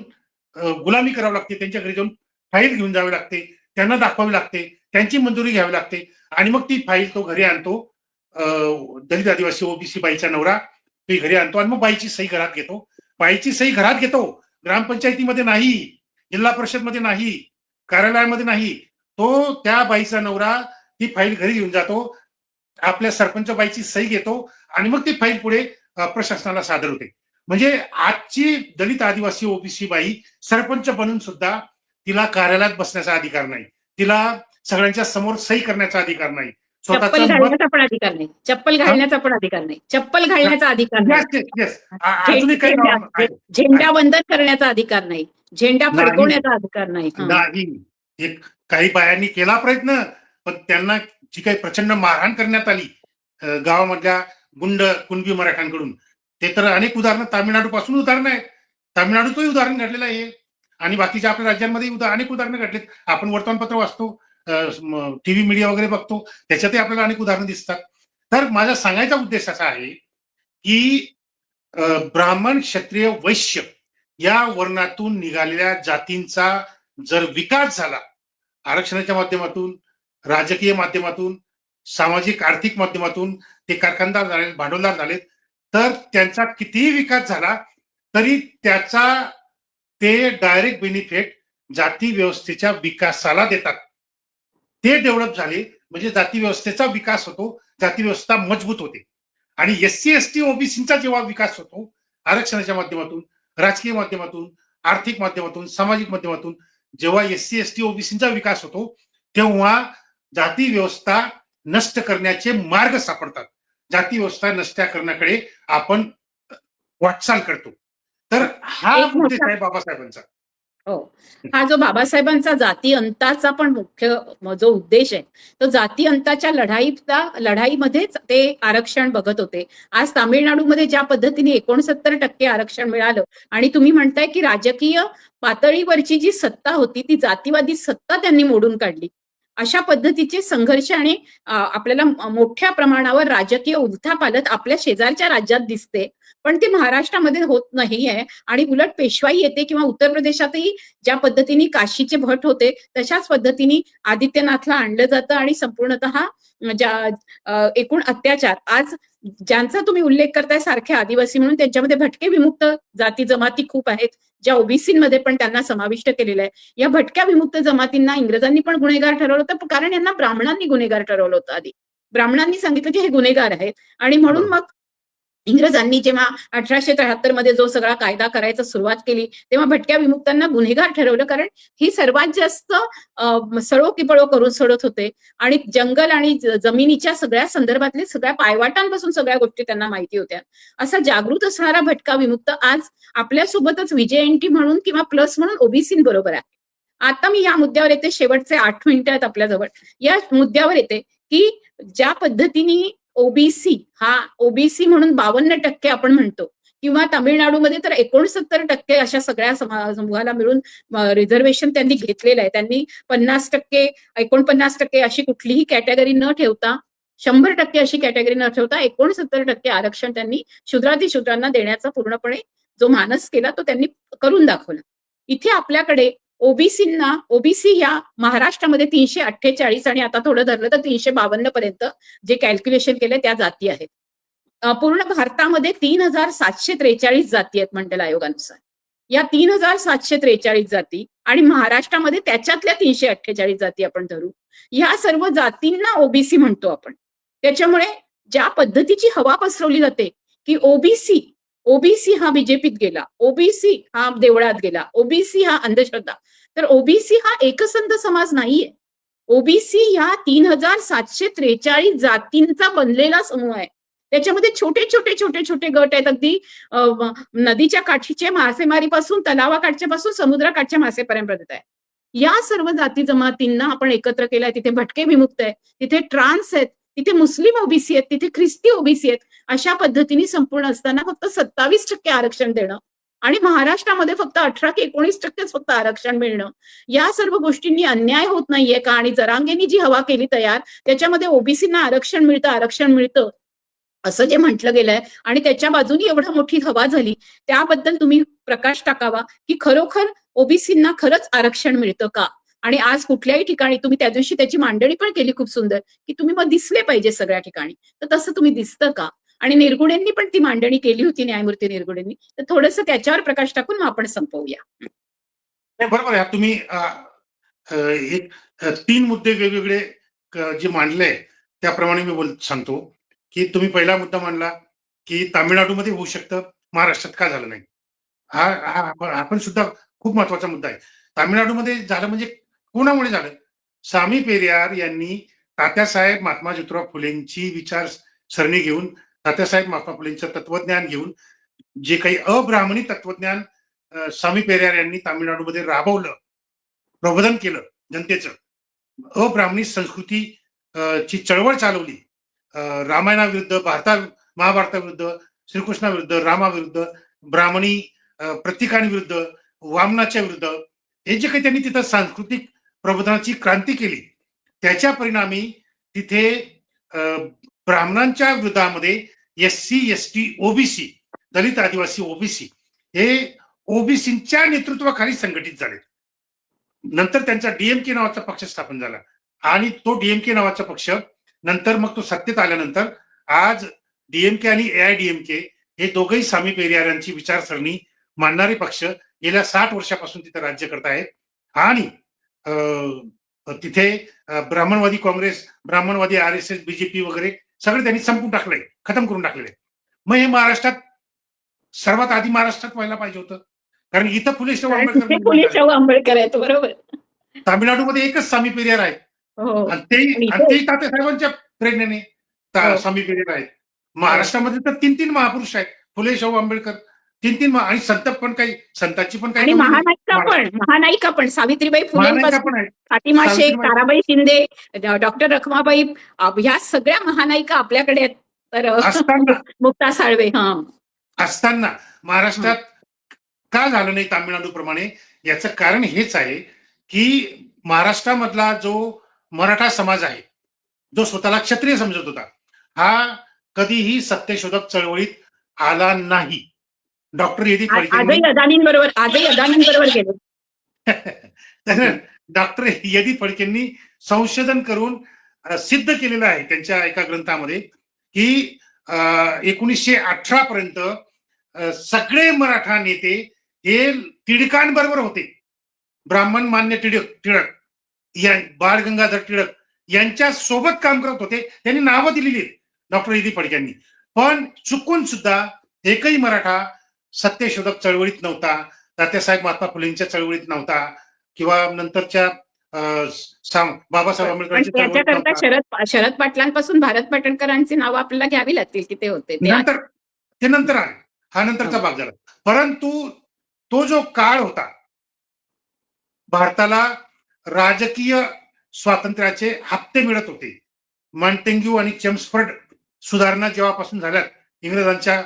गुलामी करावी लागते, त्यांच्या घरी जाऊन फाईल घेऊन जावी लागते, त्यांना दाखवावी लागते, त्यांची मंजुरी घ्यावी लागते आणि मग ती फाईल तो घरी आणतो. दलित, आदिवासी, ओबीसी बाईचा नवरा ती घरी आणतो आणि मग बाईची सही घरात घेतो. बाईची सही घरात घेतो, ग्रामपंचायतीमध्ये नाही, जिल्हा परिषदमध्ये नाही, कार्यालयामध्ये नाही. तो त्या बाईचा नवरा ती फाईल घरी घेऊन जातो, आपल्या सरपंच बाईची सही घेतो आणि मग ती फाईल पुढे प्रशासनाला सादर होते. म्हणजे आजची दलित आदिवासी ओबीसी बाई सरपंच बनून सुद्धा तिला कार्यालयात बसण्याचा अधिकार नाही, तिला सगळ्यांच्या समोर सही करण्याचा अधिकार नाही, चप्पल स्वतःचं मत. घालण्याचा पण अधिकार नाही, चप्पल घालण्याचा पण अधिकार नाही, चप्पल घालण्याचा अधिकार नाही, येस येस येस, अजूनही काही नाव आहे. झेंडा वंदन करण्याचा अधिकार नाही, झेंडा नाही फडकवण्याचा अधिकार नाही. नाही, एक काही बायांनी केला प्रयत्न, पण त्यांना जी काही प्रचंड मारहाण करण्यात आली गावामधल्या गुंड कुणबी मराठ्यांकडून, ते तर अनेक उदाहरणं तामिळनाडू पासून उदाहरणं आहेत. तामिळनाडूतही उदाहरण घडलेलं आहे आणि बाकीच्या आपल्या राज्यांमध्ये अनेक उदाहरणं घडलीत. आपण वर्तमानपत्र वाचतो, टीव्ही मीडिया वगैरे बघतो, त्याच्यातही आपल्याला अनेक उदाहरणं दिसतात. तर माझा सांगायचा उद्देश असा आहे की ब्राह्मण, क्षत्रिय, वैश्य या वर्णातून निघालेल्या जातींचा जर विकास झाला आरक्षणाच्या माध्यमातून, राजकीय माध्यमातून, सामाजिक आर्थिक माध्यमातून, ते कारखानदार झाले, भांडवलदार झालेत, तर त्यांचा कितीही विकास झाला तरी त्याचा ते डायरेक्ट बेनिफिट जाती व्यवस्थेच्या विकासाला देतात. ते डेव्हलप झाले म्हणजे जाती व्यवस्थेचा विकास होतो, जाती व्यवस्था मजबूत होते. आणि एससी एसटी ओबीसीचा जेव्हा विकास होतो आरक्षणाच्या माध्यमातून, राजकीय माध्यमातून, आर्थिक माध्यमातून, सामाजिक माध्यमातून, जेव्हा एससी एसटी ओबीसीचा विकास होतो तेव्हा जाती व्यवस्था नष्ट करण्याचे मार्ग सापडतात. जाती व्यवस्था नष्ट करण्याकडे आपण वाटचाल करतो. तर हा एक उद्देश मोठा आहे बाबासाहेबांचा. हो, हा जो बाबासाहेबांचा जाती अंताचा पण मुख्य जो उद्देश आहे, तो जाती अंताच्या लढाईमध्येच ते आरक्षण बघत होते. आज तामिळनाडूमध्ये ज्या पद्धतीने 69% आरक्षण मिळालं आणि तुम्ही म्हणताय की राजकीय पातळीवरची जी सत्ता होती ती जातीवादी सत्ता त्यांनी मोडून काढली. अशा पद्धतीचे संघर्ष आणि आपल्याला मोठ्या प्रमाणावर राजकीय उलथापालथ आपल्या शेजारच्या राज्यात दिसते, पण ती महाराष्ट्रामध्ये होत नाहीये. आणि उलट पेशवाई येते किंवा उत्तर प्रदेशातही ज्या पद्धतीने काशीचे भट होते तशाच पद्धतीने आदित्यनाथला आणलं जातं आणि संपूर्णतः एकूण अत्याचार आज ज्यांचा तुम्ही उल्लेख करताय सारखे आदिवासी म्हणून, त्यांच्यामध्ये भटके विमुक्त जाती जमाती खूप आहेत, ज्या ओबीसीमध्ये पण त्यांना समाविष्ट केलेलं आहे. या भटक्या विमुक्त जमातींना इंग्रजांनी पण गुन्हेगार ठरवलं होतं, कारण यांना ब्राह्मणांनी गुन्हेगार ठरवलं होतं. आधी ब्राह्मणांनी सांगितलं की हे गुन्हेगार आहेत आणि म्हणून मग इंग्रजांनी जेव्हा 1873 मध्ये जो सगळा कायदा करायचा सुरुवात केली तेव्हा भटक्या विमुक्तांना गुन्हेगार ठरवलं, कारण ही सर्वात जास्त सळो की पळो करून सोडत होते आणि जंगल आणि जमिनीच्या सगळ्या संदर्भातले सगळ्या पायवाटांपासून सगळ्या गोष्टी त्यांना माहिती होत्या. असा जागृत असणारा भटका विमुक्त आज आपल्यासोबतच व्हीजेएनटी म्हणून किंवा प्लस म्हणून ओबीसी बरोबर आहे. आता मी या मुद्द्यावर येते, शेवटचे 8 मिनिटं आहेत आपल्याजवळ. या मुद्द्यावर येते की ज्या पद्धतीने ओबीसी म्हणून 52% आपण म्हणतो, किंवा तामिळनाडूमध्ये तर 69% अशा सगळ्या समूहाला मिळून रिझर्वेशन त्यांनी घेतलेलं आहे. त्यांनी 50%, 49% अशी कुठलीही कॅटेगरी न ठेवता, 100% अशी कॅटेगरी न ठेवता 69% आरक्षण त्यांनी शूद्रातिशूद्रांना देण्याचा पूर्णपणे जो मानस केला तो त्यांनी करून दाखवला. इथे आपल्याकडे ओबीसी या महाराष्ट्रामध्ये 348 आणि आता थोडं धरलं तर 352 पर्यंत जे कॅल्क्युलेशन केले त्या जाती आहेत. पूर्ण भारतामध्ये 3743 जाती आहेत मंडल आयोगानुसार. या 3743 जाती आणि महाराष्ट्रामध्ये त्याच्यातल्या 348 जाती आपण धरू. ह्या सर्व जातींना ओबीसी म्हणतो आपण. त्याच्यामुळे ज्या पद्धतीची हवा पसरवली जाते की ओबीसी हा बीजेपीत गेला, ओबीसी हा देवळात गेला, ओबीसी हा अंधश्रद्धा, तर ओबीसी हा एकसंध समाज नाहीये. ओबीसी या 3743 जातींचा बनलेला समूह आहे. त्याच्यामध्ये छोटे छोटे गट आहेत, अगदी नदीच्या काठीचे मासेमारीपासून तलावाकाठच्या पासून समुद्राकाठच्या मासेपर्यंत आहे. या सर्व जाती जमातींना आपण एकत्र केलंय. तिथे भटके विमुक्त आहे, तिथे ट्रान्स आहेत, तिथे मुस्लिम ओबीसी आहेत, तिथे ख्रिस्ती ओबीसी आहेत. अशा पद्धतीने संपूर्ण असताना फक्त 27% आरक्षण देणं आणि महाराष्ट्रामध्ये फक्त 18 की 19% फक्त आरक्षण मिळणं, या सर्व गोष्टींनी अन्याय होत नाहीये का? आणि जरांगेंनी जी हवा केली तयार, त्याच्यामध्ये ओबीसींना आरक्षण मिळतं असं जे म्हटलं गेलंय आणि त्याच्या बाजूनी एवढं मोठी हवा झाली, त्याबद्दल तुम्ही प्रकाश टाकावा की खरोखर ओबीसींना खरंच आरक्षण मिळतं का? आणि आज कुठल्याही ठिकाणी तुम्ही त्या दिवशी त्याची मांडणी पण केली खूप सुंदर, की तुम्ही मग दिसले पाहिजे सगळ्या ठिकाणी, तर तसं तुम्ही दिसतं का? आणि निरगुडेंनी पण ती मांडणी केली होती, न्यायमूर्ती निरगुडेंनी. तर थोडंसं त्याच्यावर प्रकाश टाकून मग आपण संपवूया. बरोबर आहे. तुम्ही 3 मुद्दे वेगवेगळे जे मांडलंय त्याप्रमाणे मी सांगतो की तुम्ही पहिला मुद्दा मांडला की तामिळनाडूमध्ये होऊ शकतं, महाराष्ट्रात का झालं नाही. हा हा हा पण सुद्धा खूप महत्वाचा मुद्दा आहे. तामिळनाडूमध्ये झालं म्हणजे कोणामुळे झालं? स्वामी पेरियार यांनी तात्यासाहेब महात्मा ज्योतिराव फुलेंची विचारसरणी घेऊन, तात्यासाहेब महात्मा फुलेंचं तत्वज्ञान घेऊन जे काही अब्राह्मणी तत्वज्ञान स्वामी पेरियार यांनी तामिळनाडूमध्ये राबवलं, प्रबोधन केलं जनतेचं. अब्राह्मणी संस्कृती ची चळवळ चालवली. रामायणाविरुद्ध, महाभारताविरुद्ध, श्रीकृष्णाविरुद्ध, रामाविरुद्ध, ब्राह्मणी प्रतीकांविरुद्ध, वामनाच्या विरुद्ध हे जे काही त्यांनी तिथं सांस्कृतिक प्रबोधनाची क्रांती केली, त्याच्या परिणामी तिथे ब्राह्मणांच्या विरोधामध्ये एससी, एसटी, ओबीसी, दलित, आदिवासी, ओबीसी हे ओबीसीच्या नेतृत्वाखाली संघटित झाले. नंतर त्यांचा डीएमके नावाचा पक्ष स्थापन झाला आणि तो डीएमके नावाचा पक्ष नंतर मग तो सत्तेत आल्यानंतर आज डीएमके आणि एआयडीएमके हे दोघंही स्वामी पेरियार यांची विचारसरणी मांडणारे पक्ष गेल्या 60 वर्षापासून तिथे राज्य करत आहेत आणि तिथे ब्राह्मणवादी काँग्रेस, ब्राह्मणवादी आरएसएस, बीजेपी वगैरे सगळे त्यांनी संपून टाकलंय, खतम करून टाकलेले. मग हे महाराष्ट्रात सर्वात आधी महाराष्ट्रात व्हायला पाहिजे होतं, कारण इथं फुले शाहू आंबेडकर आहेत. बरोबर. तामिळनाडूमध्ये एकच स्वामी पेरियार आहेत आणि तेही तात्यासाहेबांच्या प्रेरणेने स्वामी पेरियार आहेत. महाराष्ट्रामध्ये तर 3 महापुरुष आहेत, फुले शाहू आंबेडकर, 3 आणि संत पण काही, संतांची पण काही, महानायिका पण सावित्रीबाई फुले, फातिमा शेख, ताराबाई शिंदे, डॉक्टर रखमाबाई, ह्या सगळ्या महानायिका आपल्याकडे आहेत. तर मुक्ता साळवे असताना महाराष्ट्रात का झालं नाही तामिळनाडू प्रमाणे? याचं कारण हेच आहे की महाराष्ट्रामधला जो मराठा समाज आहे, जो स्वतःला क्षत्रिय समजत होता, हा कधीही सत्यशोधक चळवळीत आला नाही. डॉक्टर यदीप अदानींबरोबर गेले. डॉक्टर यदीप फडकेंनी संशोधन करून सिद्ध केलेलं आहे त्यांच्या एका ग्रंथामध्ये की 1918 पर्यंत सगळे मराठा नेते हे टिळकांबरोबर होते. ब्राह्मण मान्य टिळक, बाळ गंगाधर टिळक यांच्या सोबत काम करत होते. त्यांनी नावं दिलेली आहेत डॉक्टर यदीप फडकेंनी. पण चुकून सुद्धा एकही मराठा सत्यशोधक चळवळीत नव्हता, तात्यासाहेब महात्मा फुलेंच्या चळवळीत नव्हता किंवा नंतरच्या बाबासाहेब आंबेडकर. शरद पाटलांपासून भारत पाटणकरांची नाव आपल्याला घ्यावी लागतील की ते होते ते नंतर आले, हा नंतरचा भाग झाला. परंतु तो जो काळ होता, भारताला राजकीय स्वातंत्र्याचे हप्ते मिळत होते. मॉन्टेग्यू आणि चेम्सफर्ड सुधारणा जेव्हापासून झाल्यात इंग्रजांच्या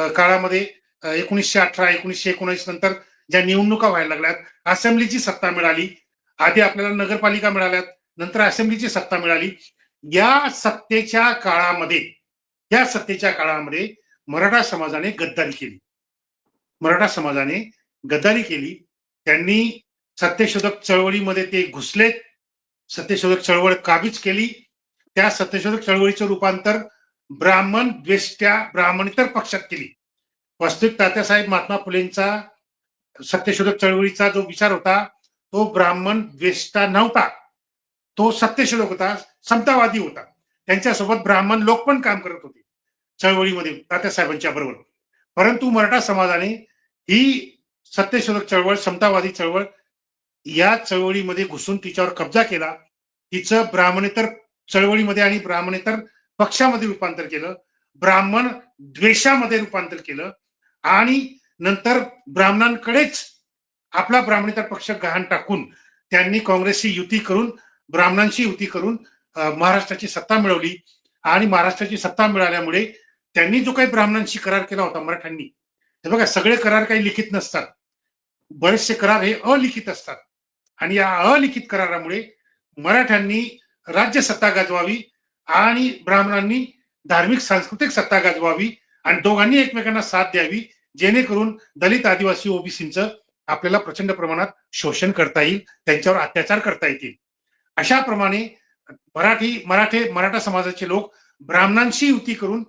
काळामध्ये 1918, 1919 नंतर ज्या निवडणुका व्हायला लागल्यात, असेंब्लीची सत्ता मिळाली, आधी आपल्याला नगरपालिका मिळाल्यात, नंतर असेंब्लीची सत्ता मिळाली. या सत्तेच्या काळामध्ये मराठा समाजाने गद्दारी केली. त्यांनी सत्यशोधक चळवळीमध्ये ते घुसलेत, सत्यशोधक चळवळ काबीज केली. त्या सत्यशोधक चळवळीचं रूपांतर ब्राह्मण द्वेष्ट्या ब्राह्मणेतर पक्षात केली. वास्तविक तात्यासाहेब महात्मा फुलेंचा सत्यशोधक चळवळीचा जो विचार होता तो ब्राह्मण द्वेष्टा नव्हता, तो सत्यशोधक होता, समतावादी होता. त्यांच्यासोबत ब्राह्मण लोक पण काम करत होते चळवळीमध्ये तात्यासाहेबांच्या बरोबर. परंतु मराठा समाजाने ही सत्यशोधक चळवळ, समतावादी चळवळ या चळवळीमध्ये घुसून तिच्यावर कब्जा केला. तिचं ब्राह्मणेतर चळवळीमध्ये आणि ब्राह्मणेतर पक्षामध्ये रूपांतर केलं, ब्राह्मण द्वेषामध्ये रूपांतर केलं आणि नंतर ब्राह्मणांकडेच आपला ब्राह्मणेतर पक्ष गहाण टाकून त्यांनी काँग्रेसची युती करून, ब्राह्मणांची युती करून महाराष्ट्राची सत्ता मिळवली. आणि महाराष्ट्राची सत्ता मिळाल्यामुळे त्यांनी जो काही ब्राह्मणांशी करार केला होता मराठ्यांनी, हे बघा सगळे करार काही लिखित नसतात, बरेचसे करार हे अलिखित असतात. आणि या अलिखित करारामुळे मराठ्यांनी राज्य सत्ता गाजवावी आणि ब्राह्मणांनी धार्मिक सांस्कृतिक सत्ता गाजवावी आणि दोघांनी एकमेकांना साथ द्यावी, जेणेकरून दलित, आदिवासी, ओबीसींचं आपल्याला प्रचंड प्रमाणात शोषण करता येईल, त्यांच्यावर अत्याचार करता येतील. अशा प्रमाणे मराठा समाजाचे लोक ब्राह्मणांशी युती करून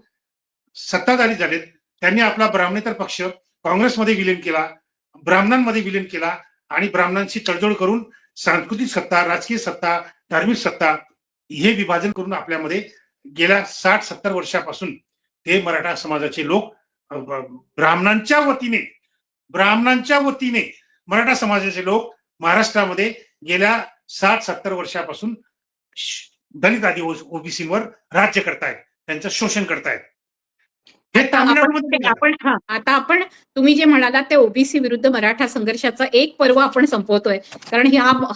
सत्ताधारी झालेत. त्यांनी आपला ब्राह्मणेतर पक्ष काँग्रेसमध्ये विलीन केला, ब्राह्मणांमध्ये विलीन केला आणि ब्राह्मणांशी तडजोड करून सांस्कृतिक सत्ता, राजकीय सत्ता, धार्मिक सत्ता हे विभाजन करून आपल्यामध्ये गेल्या 60-70 वर्षापासून ते मराठा समाजाचे लोक ब्राह्मणांच्या वतीने मराठा समाजाचे लोक महाराष्ट्रामध्ये गेल्या 60-70 वर्षापासून दलित आदी ओबीसीवर राज्य करतायत, त्यांचं शोषण करतायत. हे आता आपण तुम्ही जे म्हणालात ते ओबीसी विरुद्ध मराठा संघर्षाचा एक पर्व आपण संपवतोय, कारण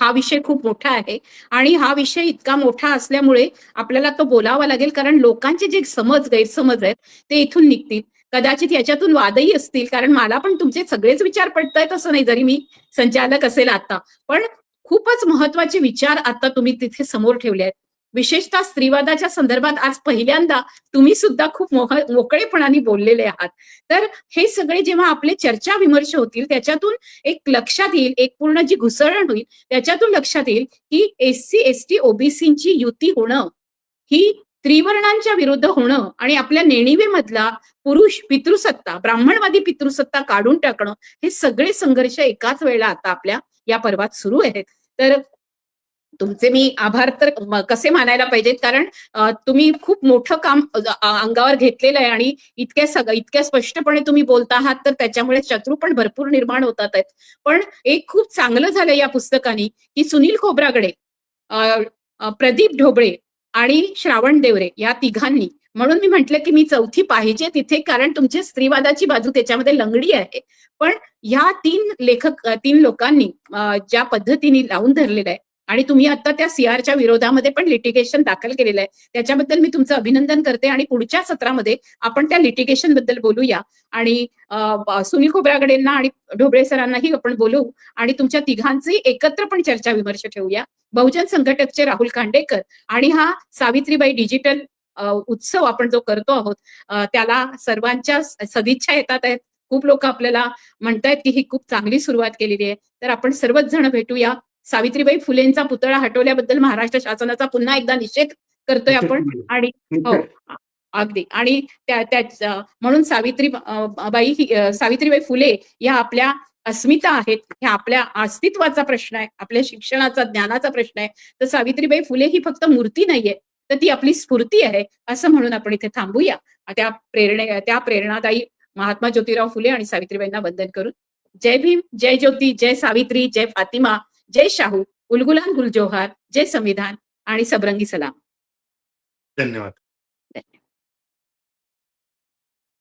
हा विषय खूप मोठा आहे आणि हा विषय इतका मोठा असल्यामुळे आपल्याला तो बोलावा लागेल, कारण लोकांचे जे गैरसमज आहेत ते इथून निघतील. कदाचित याच्यातून वादही असतील, कारण मला पण तुमचे सगळेच विचार पडतायत असं नाही, जरी मी संचालक असेल आता, पण खूपच महत्वाचे विचार आता तुम्ही तिथे समोर ठेवले आहेत. विशेषतः स्त्रीवादाच्या संदर्भात आज पहिल्यांदा तुम्ही सुद्धा खूप मोकळेपणाने बोललेले आहात. तर हे सगळे जेव्हा आपले चर्चा विमर्श होतील त्याच्यातून एक लक्षात येईल, एक पूर्ण जी घुसळण होईल त्याच्यातून लक्षात येईल की SC ST ओबीसींची युती होणं ही त्रिवर्णांच्या विरुद्ध होणं आणि आपल्या नेणिवेमधला पुरुष पितृसत्ता, ब्राह्मणवादी पितृसत्ता काढून टाकणं, हे सगळे संघर्ष एकाच वेळेला आता आपल्या या पर्वात सुरू आहेत. तर तुमचे मी आभार तर कसे मानायला पाहिजेत, कारण तुम्ही खूप मोठं काम अंगावर घेतलेलं आहे आणि इतक्या स्पष्टपणे तुम्ही बोलता आहात, तर त्याच्यामुळे शत्रू पण भरपूर निर्माण होतात आहेत. पण एक खूप चांगलं झालं या पुस्तकाने की सुनील खोब्रागडे, प्रदीप ढोबळे आणि श्रावण देवरे या तिघांनी, म्हणून मी म्हटलं की मी चौथी पाहिजे तिथे, कारण तुमची स्त्रीवादाची बाजू त्याच्यामध्ये लंगडी आहे. पण ह्या तीन लोकांनी ज्या पद्धतीने लावून धरलेलं आहे आणि तुम्ही आता त्या CRच्या विरोधामध्ये पण लिटिगेशन दाखल केलेलं आहे, त्याच्याबद्दल मी तुमचं अभिनंदन करते आणि पुढच्या सत्रामध्ये आपण त्या लिटिगेशन बद्दल बोलूया आणि सुनील खोब्रागडेंना आणि ढोबळे सरांनाही आपण बोलवू आणि तुमच्या तिघांचे एकत्र पण चर्चा विमर्श ठेवूया. बहुजन संघटकचे राहुल खांडेकर आणि हा सावित्रीबाई डिजिटल उत्सव आपण जो करतो आहोत, त्याला सर्वांच्या सदिच्छा येतात आहेत. खूप लोक आपल्याला म्हणतायत की ही खूप चांगली सुरुवात केलेली आहे. तर आपण सर्वच जण भेटूया. सावित्रीबाई फुलेंचा पुतळा हटवल्याबद्दल महाराष्ट्र शासनाचा पुन्हा एकदा निषेध करतोय आपण आणि हो अगदी, आणि म्हणून सावित्रीबाई फुले या आपल्या अस्मिता आहेत, ह्या आपल्या अस्तित्वाचा प्रश्न आहे, आपल्या शिक्षणाचा ज्ञानाचा प्रश्न आहे. तर सावित्रीबाई फुले ही फक्त मूर्ती नाहीये, तर ती आपली स्फूर्ती आहे, असं म्हणून आपण इथे थांबूया. त्या प्रेरणादायी महात्मा ज्योतिराव फुले आणि सावित्रीबाईंना वंदन करून. जय भीम, जय ज्योती, जय सावित्री, जय फातिमा, जय शाहू, उलगुलान गुल जोहार, जय संविधान आणि सबरंगी सलाम. धन्यवाद.